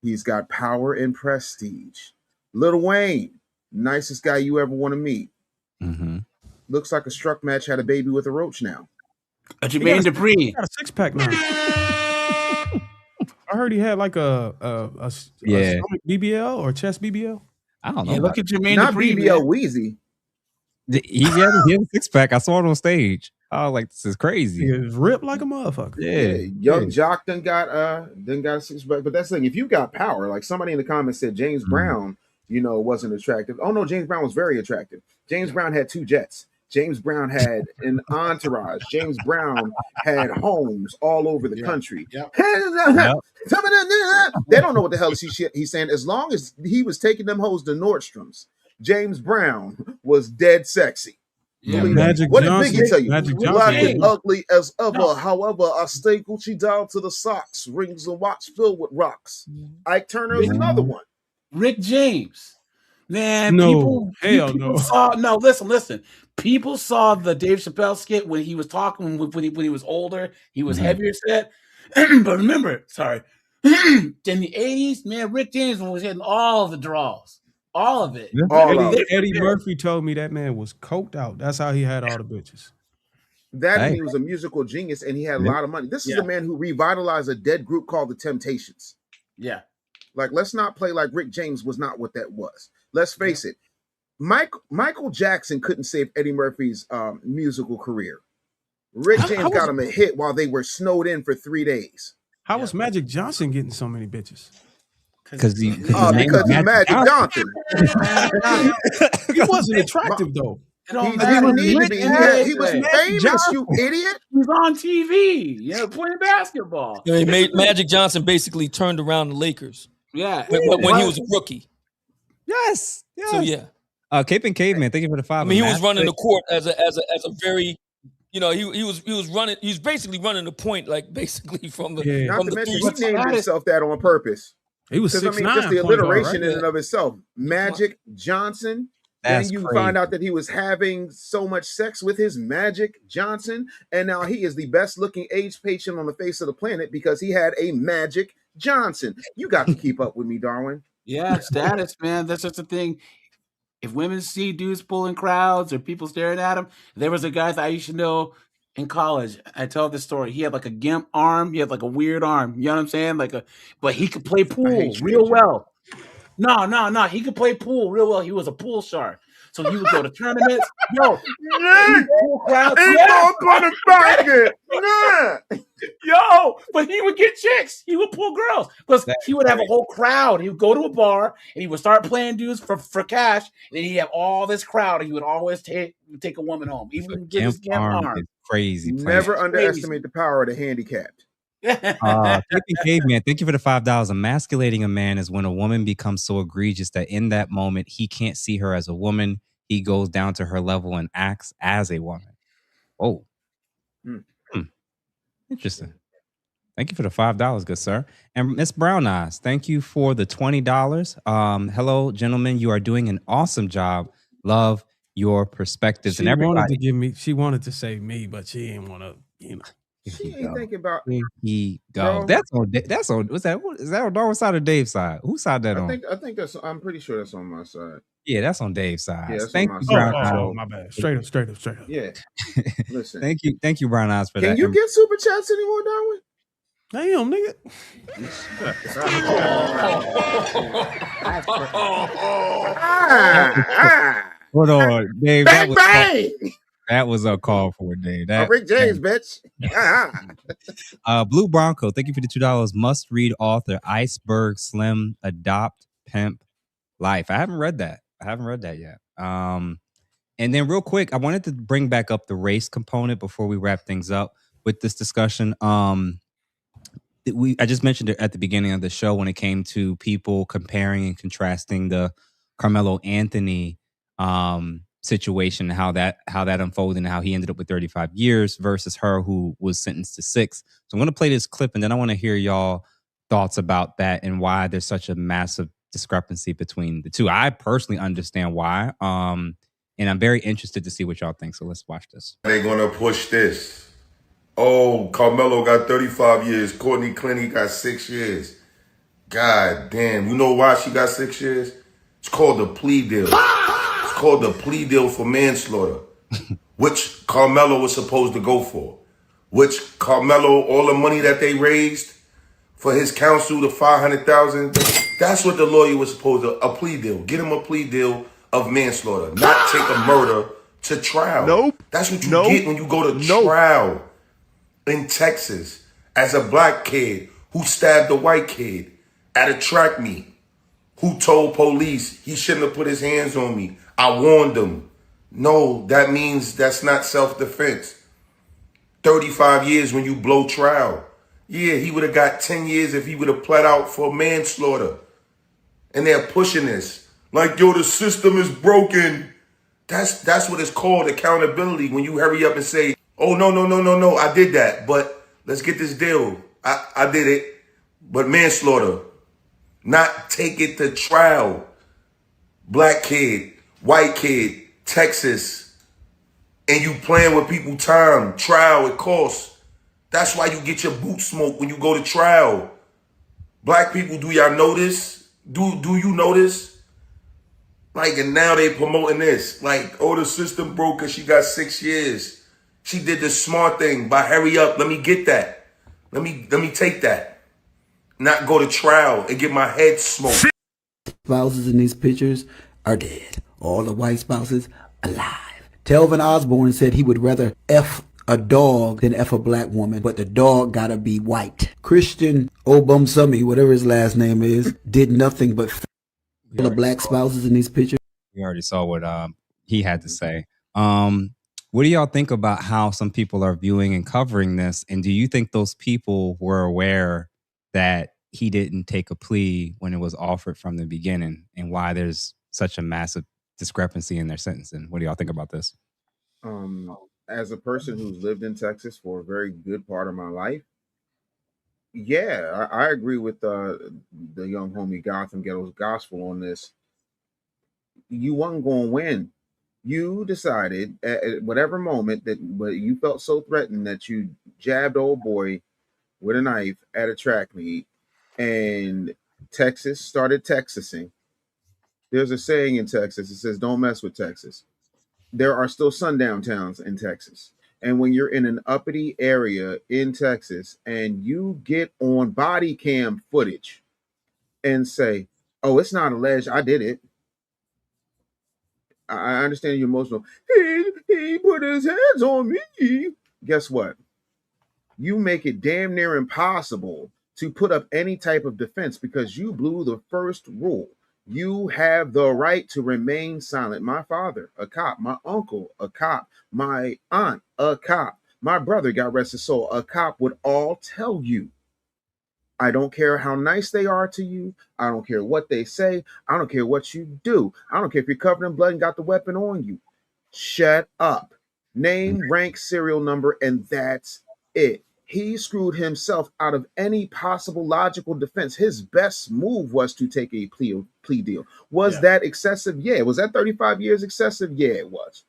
he's got power and prestige. Lil Wayne, nicest guy you ever want to meet. Looks like a struck match had a baby with a roach now. Jermaine Dupri got a 6-pack now. I heard he had like a stomach BBL or chest BBL. I don't know. Yeah, look at Jermaine Not Dupri, BBL man. Wheezy. He had a 6-pack. I saw it on stage. I was like, this is crazy. He was ripped like a motherfucker. Yeah. Young Jock done got a 6-pack. But that's the thing. If you got power, like somebody in the comments said James Brown, wasn't attractive. Oh no, James Brown was very attractive. James Brown had 2 jets. James Brown had an entourage. James Brown had homes all over the country. They don't know what the hell he's saying. As long as he was taking them hoes to Nordstrom's, James Brown was dead sexy. Magic What did Johnson, Biggie tell you? Magic Black Johnson. and ugly as ever. However, I stay Gucci down to the socks. Rings and watch filled with rocks. Ike Turner is another one. Rick James. Man, No, people no. saw listen. People saw the Dave Chappelle skit when he was talking when he was older. He was heavier set. But remember, in the 80s, man, Rick James was hitting all of the draws. All of it. Eddie Murphy told me that man was coked out. That's how he had all the bitches. And he was a musical genius and he had a lot of money. This is a man who revitalized a dead group called the Temptations. Yeah. Like, let's not play like Rick James was not what that was. Let's face it. Michael Jackson couldn't save Eddie Murphy's musical career. Rick James got him a hit while they were snowed in for 3 days. How was Magic Johnson getting so many bitches? Because he's Magic Johnson. He wasn't attractive though. He didn't need to be. He was famous, you idiot. He was on TV, playing basketball. He made Magic Johnson basically turned around the Lakers. Yeah, when he was a rookie. Yes. So yeah. Cape and Caveman, thank you for the 5. I mean, he was running the court as a very, he was running. He was basically running the point, like basically from the. Not from to the mention, he named himself that on purpose. He was 6'9". Just the alliteration in and of itself. Magic Johnson. Then you find out that he was having so much sex with his Magic Johnson, and now he is the best looking AIDS patient on the face of the planet because he had a Magic Johnson. You got to keep up with me, Darwin. Yeah, status, man. That's just the thing. If women see dudes pulling crowds or people staring at him, there was a guy that I used to know in college. I tell this story. He had like a gimp arm. He had like a weird arm. You know what I'm saying? But he could play pool real well. No. He could play pool real well. He was a pool shark. So he would go to tournaments. Yo, but he would get chicks. He would pull girls. Because he would have a whole crowd. He would go to a bar and he would start playing dudes for cash. And then he'd have all this crowd and he would always take a woman home. Even get his arm. Is crazy. Never underestimate the power of the handicapped. Caveman, thank you for the $5. Emasculating a man is when a woman becomes so egregious that in that moment he can't see her as a woman. He goes down to her level and acts as a woman. Oh, interesting. Thank you for the $5, good sir. And Miss Brown Eyes, thank you for the $20. Hello, gentlemen. You are doing an awesome job. Love your perspectives. She wanted to say me, but she didn't want to, She ain't thinking about. He go. That's on. Is that on Darwin's side or Dave's side? Whose side that on? I think that's. I'm pretty sure that's on my side. Yeah, that's on Dave's side. Yeah, thank you, Brown Eyes. Oh, my bad. Straight up. Yeah. Listen. Thank you, Brown Eyes, for that. Can you get super chats anymore, Darwin? Damn, nigga. Hold on, Dave. That was a call for Dave. Rick James, bitch. Blue Bronco, thank you for the $2. Must read author Iceberg Slim Adopt Pimp Life. I haven't read that yet. And then real quick, I wanted to bring back up the race component before we wrap things up with this discussion. I just mentioned it at the beginning of the show when it came to people comparing and contrasting the Carmelo Anthony situation, how that unfolded and how he ended up with 35 years versus her who was sentenced to 6. So I'm going to play this clip and then I want to hear y'all thoughts about that and why there's such a massive discrepancy between the two. I personally understand why. And I'm very interested to see what y'all think. So let's watch this. They're going to push this. Oh, Carmelo got 35 years. Courtney Clenney got 6 years. God damn. You know why she got 6 years? It's called the plea deal. It's called the plea deal for manslaughter, which Carmelo was supposed to go for. Which Carmelo, all the money that they raised for his counsel, the $500,000, that's what the lawyer was supposed to, a plea deal. Get him a plea deal of manslaughter, not take a murder to trial. Nope. That's what you get when you go to trial in Texas as a black kid who stabbed a white kid at a track meet, who told police he shouldn't have put his hands on me. I warned him. No, that means that's not self-defense. 35 years when you blow trial. Yeah, he would have got 10 years if he would have pled out for manslaughter. And they're pushing this. Like, yo, the system is broken. That's what it's called, accountability, when you hurry up and say, oh, no, I did that, but let's get this deal. I did it, but manslaughter. Not take it to trial. Black kid, white kid, Texas, and you playing with people time. Trial, it costs. That's why you get your boots smoked when you go to trial. Black people, do y'all notice? Do you notice? Like, and now they promoting this. Like, oh, the system broke because she got 6 years. She did the smart thing by hurry up. Let me get that. Let me take that. Not go to trial and get my head smoked. Spouses in these pictures are dead. All the white spouses alive. Telvin Osborne said he would rather F a dog than F a black woman, but the dog gotta be white. Christian Obumsumi, whatever his last name is, did nothing but all the black spouses in these pictures. We already saw what he had to say. What do y'all think about how some people are viewing and covering this? And do you think those people were aware that he didn't take a plea when it was offered from the beginning, and why there's such a massive discrepancy in their sentencing? What do y'all think about this? As a person who's lived in Texas for a very good part of my life, yeah, I agree with the young homie Gotham Ghetto's Gospel on this. You wasn't going to win. You decided at whatever moment that you felt so threatened that you jabbed old boy with a knife at a track meet, and Texas started Texasing. There's a saying in Texas, it says, don't mess with Texas. There are still sundown towns in Texas. And when you're in an uppity area in Texas and you get on body cam footage and say, oh, it's not alleged, I did it. I understand you're emotional. He put his hands on me. Guess what? You make it damn near impossible to put up any type of defense because you blew the first rule. You have the right to remain silent. My father, a cop. My uncle, a cop. My aunt, a cop. My brother, God rest his soul, a cop would all tell you. I don't care how nice they are to you. I don't care what they say. I don't care what you do. I don't care if you're covered in blood and got the weapon on you. Shut up. Name, rank, serial number, and that's it. He screwed himself out of any possible logical defense. His best move was to take a plea deal. Was that excessive? Yeah. Was that 35 years excessive? Yeah, it was.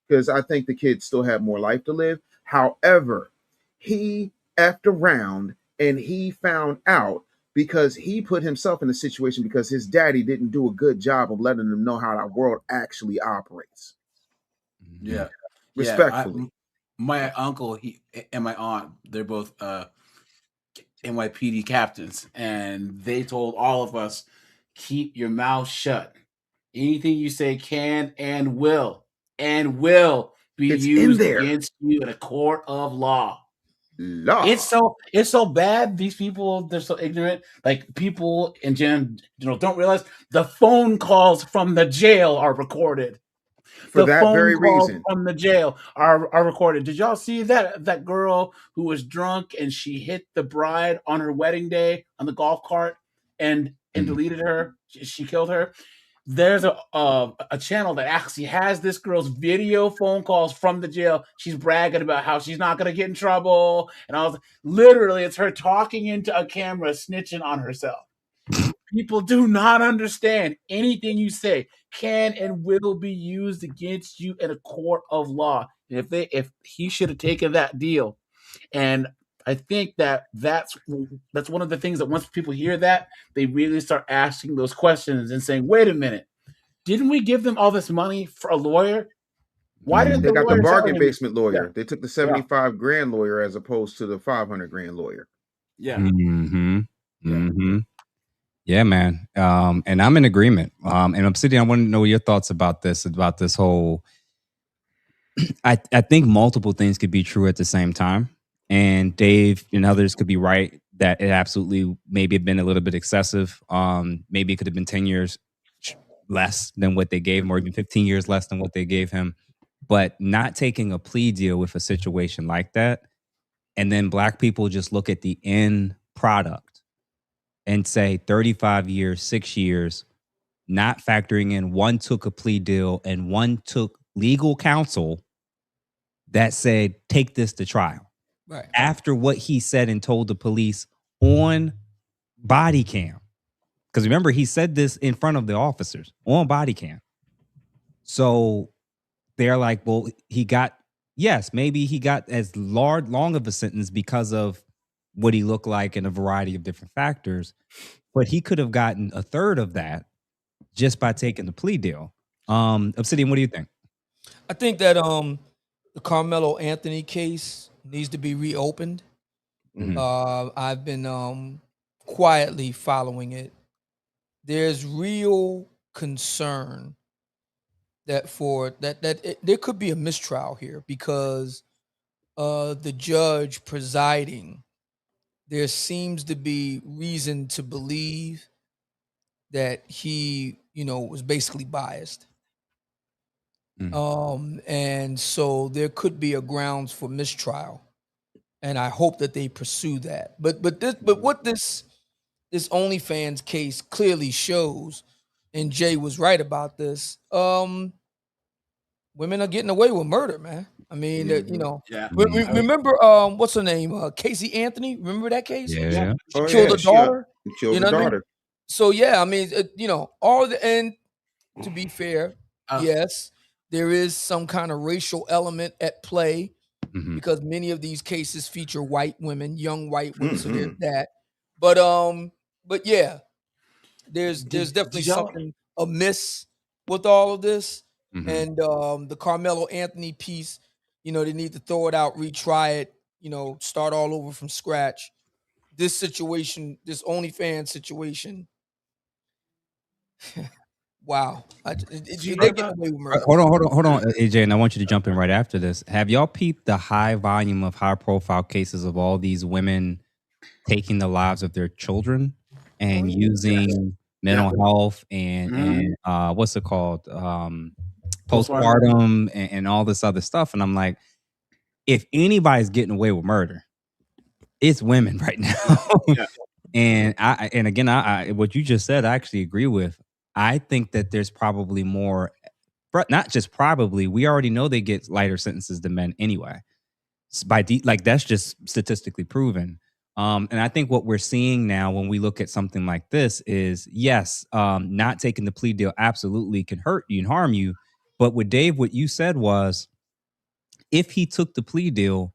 Because I think the kid still had more life to live. However, he effed around and he found out because he put himself in a situation because his daddy didn't do a good job of letting him know how our world actually operates. Yeah. Respectfully. My uncle and my aunt, they're both NYPD captains, and they told all of us, keep your mouth shut. Anything you say can and will be used against you in a court of law. It's so bad. These people, they're so ignorant. Like, people in general don't realize the phone calls from the jail are recorded. For that very reason, from the jail are recorded. Did y'all see that girl who was drunk and she hit the bride on her wedding day on the golf cart and deleted her? She killed her. there's a channel that actually has this girl's video phone calls from the jail. She's bragging about how she's not gonna get in trouble, and literally it's her talking into a camera, snitching on herself. People do not understand anything you say can and will be used against you in a court of law. And if he should have taken that deal, and I think that's one of the things that once people hear that, they really start asking those questions and saying, "Wait a minute, didn't we give them all this money for a lawyer? Why didn't they got the bargain him?" basement lawyer? They took the 75 grand lawyer as opposed to the 500 grand lawyer. Yeah. Mm-hmm. Mm-hmm. Yeah, man. And I'm in agreement. And Obsidian, I want to know your thoughts about this whole. I think multiple things could be true at the same time. And Dave and others could be right that it absolutely maybe have been a little bit excessive. Maybe it could have been 10 years less than what they gave him, or even 15 years less than what they gave him. But not taking a plea deal with a situation like that, and then black people just look at the end product and say 35 years, 6 years, not factoring in one took a plea deal and one took legal counsel that said, take this to trial. Right. After what he said and told the police on body cam. Because remember, he said this in front of the officers on body cam. So they're like, well, maybe he got as long of a sentence because of what he looked like and a variety of different factors. But he could have gotten a third of that just by taking the plea deal. Obsidian, what do you think? I think that the Carmelo Anthony case needs to be reopened. Mm-hmm. I've been quietly following it. There's real concern that there could be a mistrial here because the judge presiding, there seems to be reason to believe that he, was basically biased. And so there could be a grounds for mistrial, and I hope that they pursue that. But what this OnlyFans case clearly shows, and Jay was right about this. Women are getting away with murder, man. I mean, remember what's her name? Casey Anthony. Remember that case? Yeah. She killed her daughter. She killed her daughter. I mean? So yeah, I mean, and to be fair, yes, there is some kind of racial element at play because many of these cases feature white women, young white women. So there's that. But yeah, there's definitely something amiss with all of this. And the Carmelo Anthony piece, they need to throw it out, retry it, start all over from scratch. This situation, this OnlyFans situation. Wow. Hold on, AJ, and I want you to jump in right after this. Have y'all peeped the high volume of high profile cases of all these women taking the lives of their children and using mental health and what's it called? Postpartum and all this other stuff. And I'm like, if anybody's getting away with murder, it's women right now. And I what you just said, I actually agree with. I think that there's probably more, not just probably, we already know they get lighter sentences than men anyway. That's just statistically proven. And I think what we're seeing now when we look at something like this is, yes, not taking the plea deal absolutely can hurt you and harm you. But with Dave, what you said was, if he took the plea deal,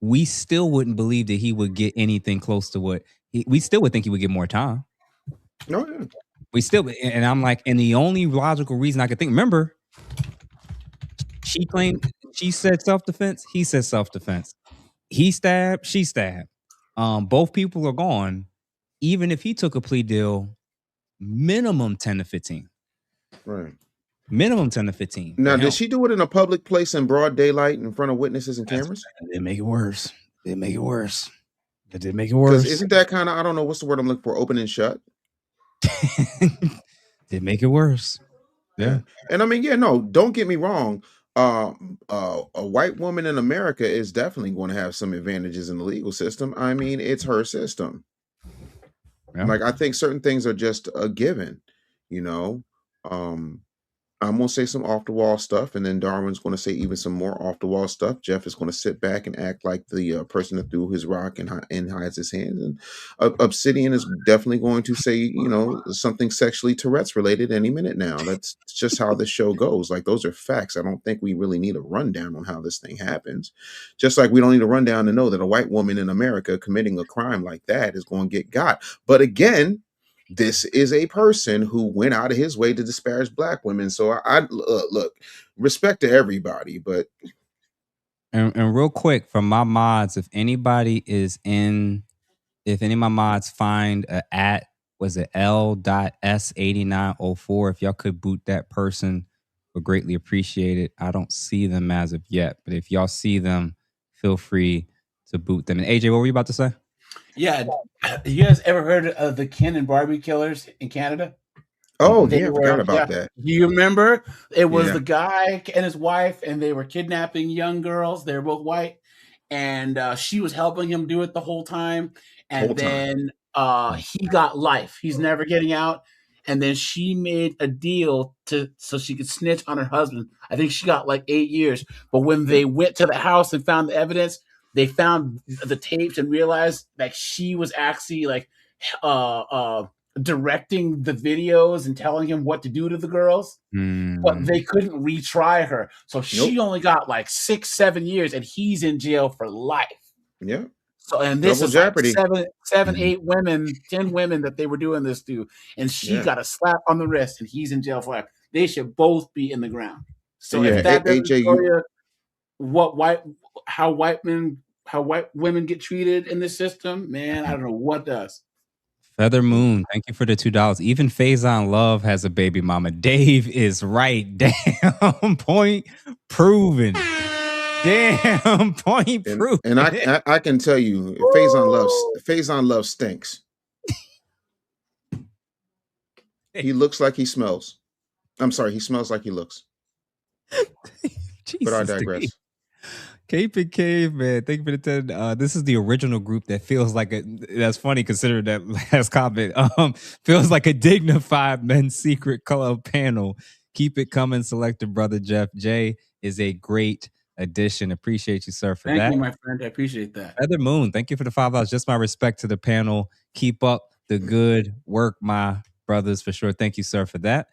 we still wouldn't believe that he would get anything close to we still would think he would get more time. No, yeah. We still, and I'm like, and the only logical reason I could think, remember, she claimed, she said self-defense, he said self-defense. He stabbed, she stabbed. Both people are gone. Even if he took a plea deal, minimum 10 to 15. Right. Minimum 10 to 15. Now, did she do it in a public place in broad daylight in front of witnesses and cameras? It make it worse. It did make it worse. Because isn't that kind of, I don't know, what's the word I'm looking for, open and shut? Did make it worse. Yeah. And I mean, no, don't get me wrong. A white woman in America is definitely going to have some advantages in the legal system. I mean, it's her system. Yeah. Like, I think certain things are just a given, I'm going to say some off the wall stuff, and then Darwin's going to say even some more off the wall stuff. Jeff is going to sit back and act like the person that threw his rock and hides his hands. And Obsidian is definitely going to say, something sexually Tourette's related any minute now. That's just how this show goes. Like, those are facts. I don't think we really need a rundown on how this thing happens. Just like we don't need a rundown to know that a white woman in America committing a crime like that is going to get got. But again, this is a person who went out of his way to disparage black women. So I look, respect to everybody, but and real quick from my mods, if any of my mods find was it L.S8904, if y'all could boot that person, would greatly appreciate it. I don't see them as of yet, but if y'all see them, feel free to boot them. And AJ, what were you about to say? Yeah, you guys ever heard of the Ken and Barbie killers in Canada? Oh, I forgot about that. You remember? It was the guy and his wife, and they were kidnapping young girls. They were both white, and she was helping him do it the whole time. And then he got life. He's never getting out. And then she made a deal so she could snitch on her husband. I think she got like 8 years. But when they went to the house and found the evidence, they found the tapes and realized that she was actually like directing the videos and telling him what to do to the girls. But they couldn't retry her. So she only got like 6-7 years, and he's in jail for life. Yeah. So, and this is like 7, 8 women, 10 women that they were doing this to, and she got a slap on the wrist, and he's in jail for life. They should both be in the ground. So if that doesn't show you how white women get treated in this system, man, I don't know what does. Feather Moon, thank you for the $2. Even Faison Love has a baby mama. Dave is right. Damn, point proven. Damn, point proven. And I can tell you, Faison Love stinks. He looks like he smells. I'm sorry, he smells like he looks. But I digress. Cape and Cave, man. Thank you for the 10. This is the original group that feels like that's funny considering that last comment. Feels like a dignified men's secret club panel. Keep it coming, Selector Brother Jeff. J is a great addition. Appreciate you, sir, for that. Thank you, my friend. I appreciate that. Feather Moon, thank you for the $5. Just my respect to the panel. Keep up the good work, my brothers, for sure. Thank you, sir, for that.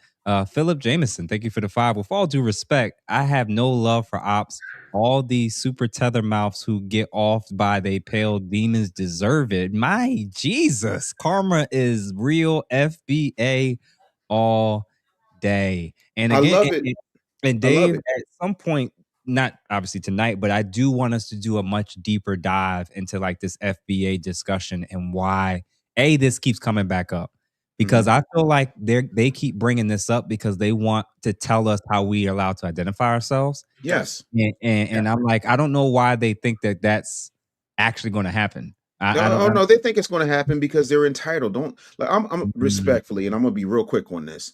Philip Jameson, thank you for the 5. With all due respect, I have no love for ops. All these super tether mouths who get off by they pale demons deserve it. My Jesus, karma is real. FBA all day. And again, I love it. And Dave, at some point, not obviously tonight, but I do want us to do a much deeper dive into like this FBA discussion and why this keeps coming back up. Because I feel like they keep bringing this up because they want to tell us how we are allowed to identify ourselves. Yes. And I'm like, I don't know why they think that that's actually going to happen. No, they think it's going to happen because they're entitled. I'm respectfully, and I'm going to be real quick on this.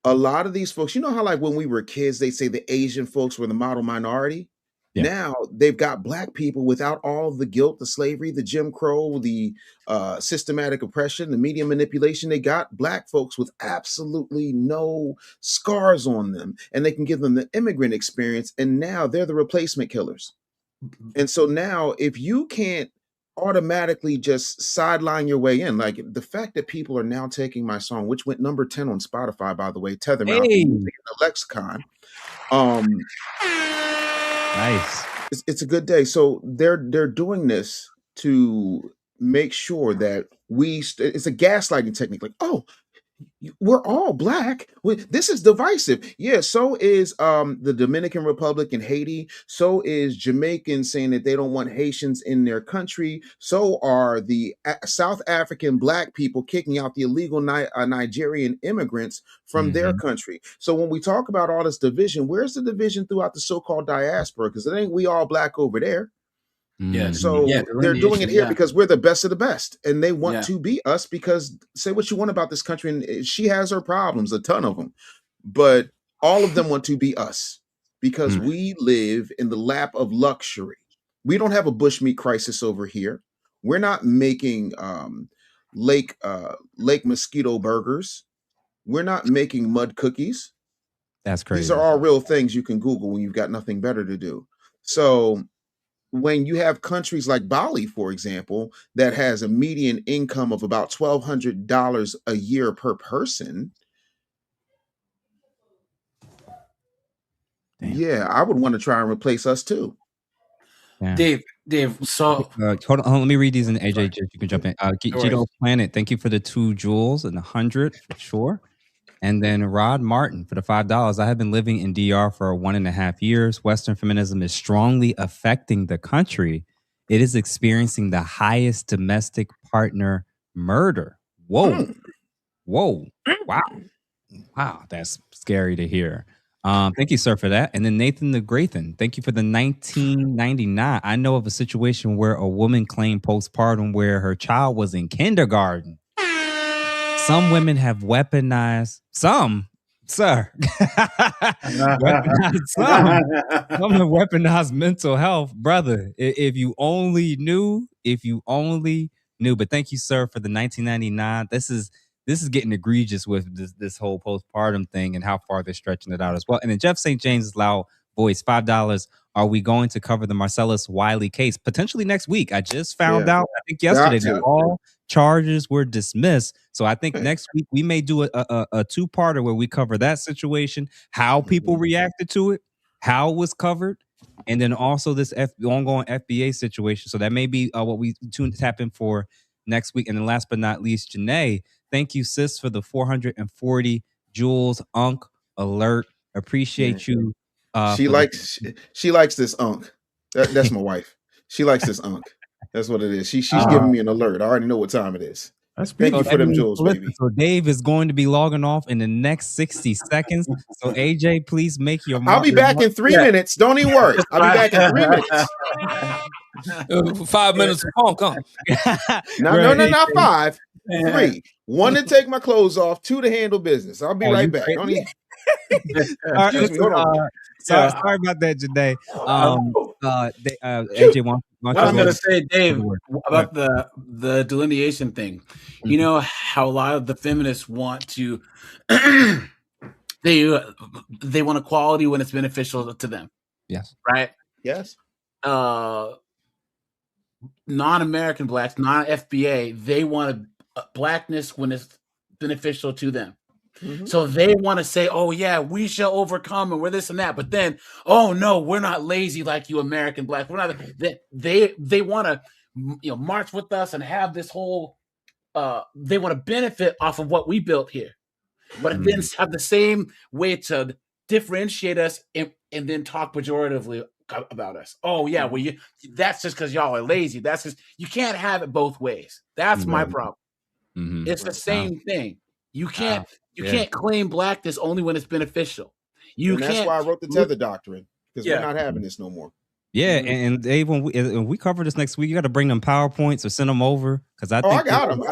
A lot of these folks, you know how like when we were kids, they say the Asian folks were the model minority. Yeah. Now they've got black people without all the guilt, the slavery, the Jim Crow, the systematic oppression, the media manipulation. They got black folks with absolutely no scars on them, and they can give them the immigrant experience. And now they're the replacement killers. And so now if you can't automatically just sideline your way in, like the fact that people are now taking my song, which went number 10 on Spotify, by the way, Tethermouth, in the lexicon. Nice. It's a good day. So they're doing this to make sure that it's a gaslighting technique. Like, oh, we're all black. This is divisive. Yeah, so is the Dominican Republic and Haiti. So is Jamaicans saying that they don't want Haitians in their country. So are the South African black people kicking out the illegal Nigerian immigrants from their country. So when we talk about all this division, where's the division throughout the so-called diaspora? Because it ain't we all black over there. Yeah. So they're doing it here because we're the best of the best, and they want to be us. Because say what you want about this country, and she has her problems, a ton of them, but all of them want to be us because we live in the lap of luxury. We don't have a bushmeat crisis over here. We're not making lake mosquito burgers. We're not making mud cookies. That's crazy. These are all real things you can Google when you've got nothing better to do. So when you have countries like Bali, for example, that has a median income of about $1,200 a year per person, yeah, I would want to try and replace us too. Yeah. Dave, so hold on, let me read these in AJ. You can jump in. Gito Planet, thank you for the 2 jewels and 100 for sure. And then Rod Martin for the $5. I have been living in DR for 1.5 years. Western feminism is strongly affecting the country. It is experiencing the highest domestic partner murder. Whoa. Whoa. Wow. Wow. That's scary to hear. Thank you, sir, for that. And then Nathan the Graythan, thank you for the 1999. I know of a situation where a woman claimed postpartum where her child was in kindergarten. Some women have weaponized some have weaponized mental health, brother. If you only knew. But thank you, sir, for the 1999. This is getting egregious with this whole postpartum thing and how far they're stretching it out as well. And then Jeff St. James' loud voice, $5. Are we going to cover the Marcellus Wiley case potentially next week? I just found out, I think yesterday, that all charges were dismissed. So I think next week we may do a two-parter where we cover that situation, how people reacted to it, how it was covered, and then also this ongoing FBA situation. So that may be what we tap in for next week. And then last but not least, Janae, thank you, sis, for the 440 jewels. Unk alert. Appreciate you. She likes this unk. That's my wife. She likes this unk. That's what it is. She's giving me an alert. I already know what time it is. Thank you for them jewels, baby. So Dave is going to be logging off in the next 60 seconds. So AJ, please make your. I'll be back in 3 minutes. Don't even worry. I'll be back in 3 minutes. 5 minutes of punk, huh? No, not 5. 3. 1 to take my clothes off. 2 to handle business. I'll be right back. Don't even. Excuse me. Hold on. Sorry about that, Janae. AJ, I'm going to say, Dave, about the delineation thing. You know how a lot of the feminists want to, they want equality when it's beneficial to them. Yes. Right? Yes. Non-American blacks, non-FBA, they want blackness when it's beneficial to them. Mm-hmm. So they want to say, oh, yeah, we shall overcome and we're this and that. But then, oh, no, we're not lazy like you American blacks. We're not. They want to march with us and have this whole they want to benefit off of what we built here. But then have the same way to differentiate us and then talk pejoratively about us. Oh, yeah, well, that's just because y'all are lazy. That's just, you can't have it both ways. That's my problem. Mm-hmm. It's the same thing. You can't claim blackness only when it's beneficial. That's why I wrote the tether doctrine, because we're not having this no more. Yeah, and Dave, when we cover this next week, you got to bring them PowerPoints or send them over, because I think I got them.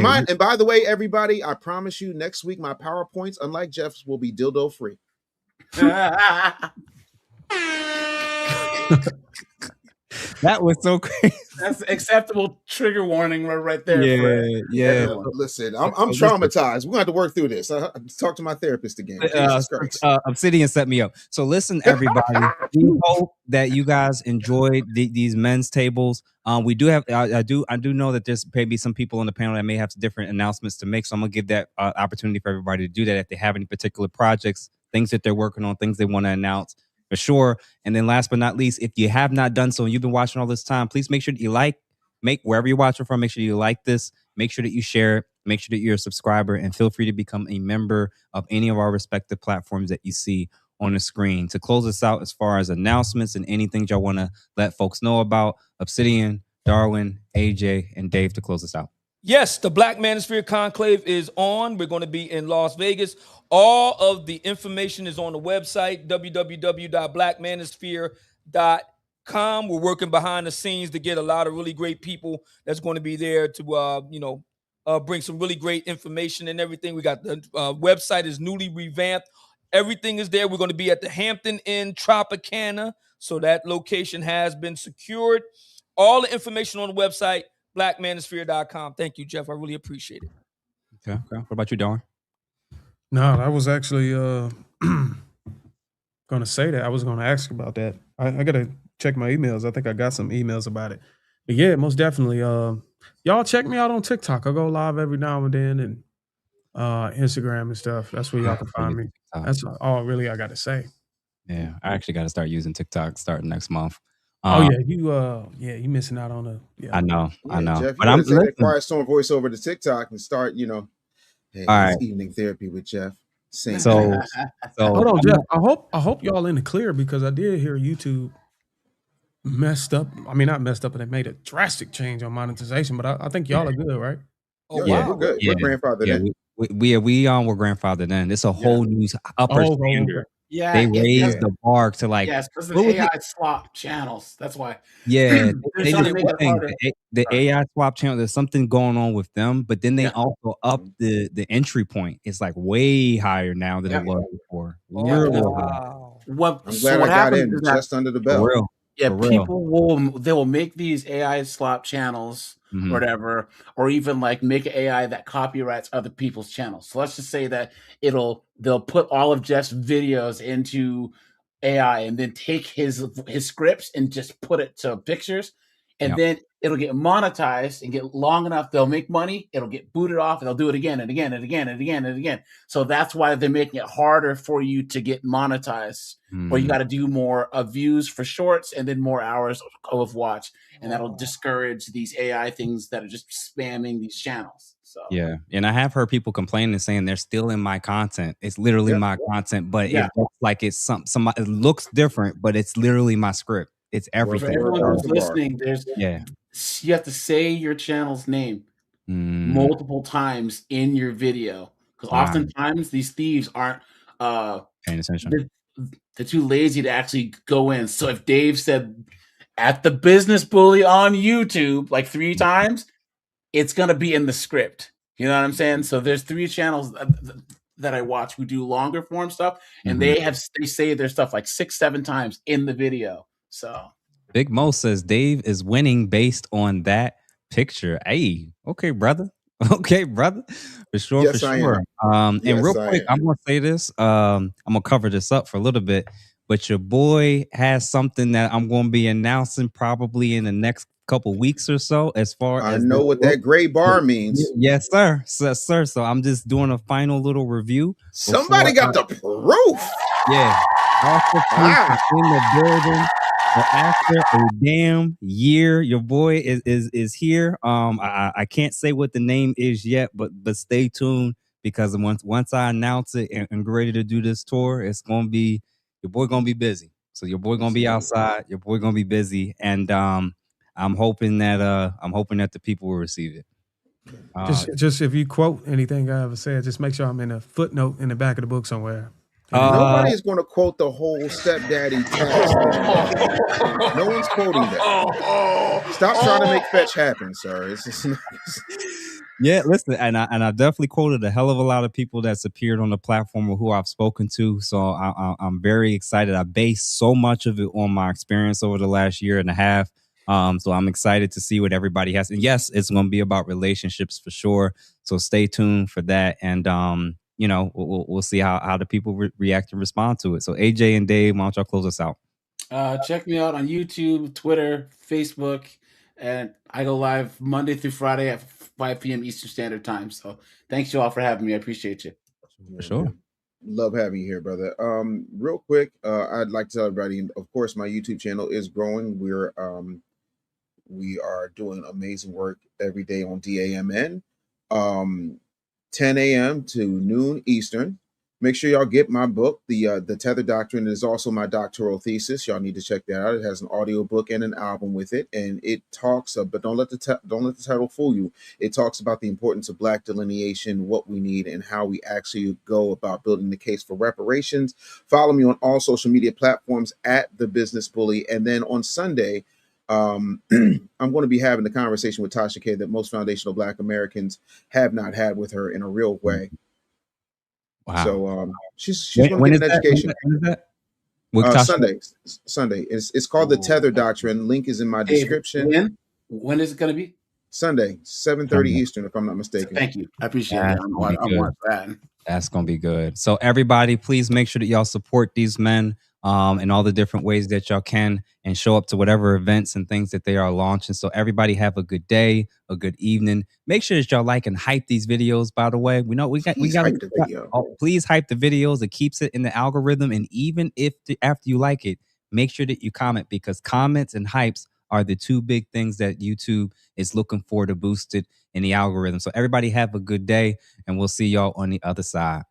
Mine, and by the way, everybody, I promise you, next week my PowerPoints, unlike Jeff's, will be dildo free. That was so crazy. That's acceptable trigger warning right there. Yeah. Listen, I'm traumatized. We're going to have to work through this. Talk to my therapist again. Obsidian set me up. So listen, everybody. We hope that you guys enjoyed these men's tables. We do have. I do know that there's maybe some people on the panel that may have some different announcements to make. So I'm gonna give that opportunity for everybody to do that if they have any particular projects, things that they're working on, things they want to announce. For sure. And then last but not least, if you have not done so and you've been watching all this time, please make sure that you make wherever you're watching from, make sure you like this, make sure that you share it, make sure that you're a subscriber, and feel free to become a member of any of our respective platforms that you see on the screen. To close us out as far as announcements and anything y'all want to let folks know about, Obsidian, Darwin, AJ, and Dave to close us out. Yes, the Black Manosphere Conclave is on. We're going to be in Las Vegas. All of the information is on the website, www.blackmanosphere.com. We're working behind the scenes to get a lot of really great people that's going to be there to, bring some really great information and everything. We got the website is newly revamped. Everything is there. We're going to be at the Hampton Inn Tropicana. So that location has been secured. All the information on the website, blackmanosphere.com. Thank you, Jeff. I really appreciate it. Okay. What about you, Darwin? No, I was actually gonna say that. I was gonna ask about that. I gotta check my emails. I think I got some emails about it. But yeah, most definitely. Y'all check me out on TikTok. I go live every now and then, and Instagram and stuff. That's where y'all can find me. That's all really I got to say. Yeah, I actually got to start using TikTok starting next month. Oh yeah, you missing out on I know. Jeff, but you I'm take that Quiet Storm voice over to TikTok and start, hey, it's evening therapy with Jeff. So hold on, Jeff. I hope y'all in the clear because I did hear YouTube messed up. I mean, not messed up, but they made a drastic change on monetization. But I think y'all are good, right? Oh yeah, we're good. We're grandfathered in. We're grandfathered in. It's a whole new upper standard. Yeah, they raised the bar to like because of the AI swap channels. That's why. Yeah, they just make it harder. the AI swap channel. There's something going on with them, but then they also up the entry point. It's like way higher now than it was before. Real high. I'm glad I got in just under the bell. For real. Yeah, people will make these AI swap channels or whatever, or even like make an AI that copyrights other people's channels. So let's just say that they'll put all of Jeff's videos into AI and then take his scripts and just put it to pictures, and then it'll get monetized and get long enough. They'll make money. It'll get booted off, and they'll do it again and again and again and again and again. So that's why they're making it harder for you to get monetized. Or you got to do more views for shorts and then more hours of watch, and that'll discourage these AI things that are just spamming these channels. So yeah, and I have heard people complaining and saying they're still in my content. It's literally my content, but it looks like it's somebody. It looks different, but it's literally my script. It's everything. For everyone who's listening, you have to say your channel's name multiple times in your video because oftentimes these thieves aren't paying attention. They're too lazy to actually go in. So if Dave said at the Business Bully on YouTube like 3 times, it's gonna be in the script. You know what I'm saying? So there's 3 channels that I watch who do longer form stuff, and they say their stuff like 6-7 times in the video. So Big Mo says Dave is winning based on that picture. Hey, okay, brother. Okay, brother. For sure, yes, for sure. And real quick, I'm gonna say this. I'm gonna cover this up for a little bit, but your boy has something that I'm gonna be announcing probably in the next couple weeks or so. As far as I know what that gray bar means. Yes, sir. Yes, sir. So I'm just doing a final little review. Somebody got the proof. Yeah. Also in the building. But after a damn year, your boy is here. I can't say what the name is yet, but stay tuned because once I announce it and get ready to do this tour, it's gonna be your boy gonna be busy. So your boy gonna be outside. Your boy gonna be busy, and I'm hoping that the people will receive it. Just if you quote anything I ever said, just make sure I'm in a footnote in the back of the book somewhere. Nobody is going to quote the whole stepdaddy text. No one's quoting that. Stop trying to make fetch happen, sir. It's just yeah, listen, and I definitely quoted a hell of a lot of people that's appeared on the platform or who I've spoken to. So I'm very excited. I base so much of it on my experience over the last year and a half. So I'm excited to see what everybody has. And yes, it's going to be about relationships for sure. So stay tuned for that. And we'll see how the people react and respond to it. So AJ and Dave, why don't y'all close us out? Check me out on YouTube, Twitter, Facebook, and I go live Monday through Friday at 5 p.m. Eastern Standard Time. So thanks you all for having me. I appreciate you. For sure. Love having you here, brother. Real quick, I'd like to tell everybody, of course, my YouTube channel is growing. We are doing amazing work every day on DAMN. 10 a.m. to noon Eastern. Make sure y'all get my book, the Tether Doctrine. Is also my doctoral thesis. Y'all need to check that out. It has an audio book and an album with it, and it talks. But don't let the title fool you. It talks about the importance of Black delineation, what we need, and how we actually go about building the case for reparations. Follow me on all social media platforms at The Business Bully, and then on Sunday. I'm going to be having the conversation with Tasha K that most foundational Black Americans have not had with her in a real way. Wow. So she's going to get an education. When is that? Sunday. It's called the Tether Doctrine. Link is in my description. When is it going to be? Sunday, 7:30 Eastern, if I'm not mistaken. Thank you. I appreciate it. I want that. That's gonna be good. So everybody, please make sure that y'all support these men in all the different ways that y'all can, and show up to whatever events and things that they are launching. So everybody have a good day, a good evening. Make sure that y'all like and hype these videos. By the way, we know we got Hype the video. please hype the videos. It keeps it in the algorithm. And even if after you like it, make sure that you comment, because comments and hypes are the two big things that YouTube is looking for to boost it in the algorithm. So everybody have a good day, and we'll see y'all on the other side.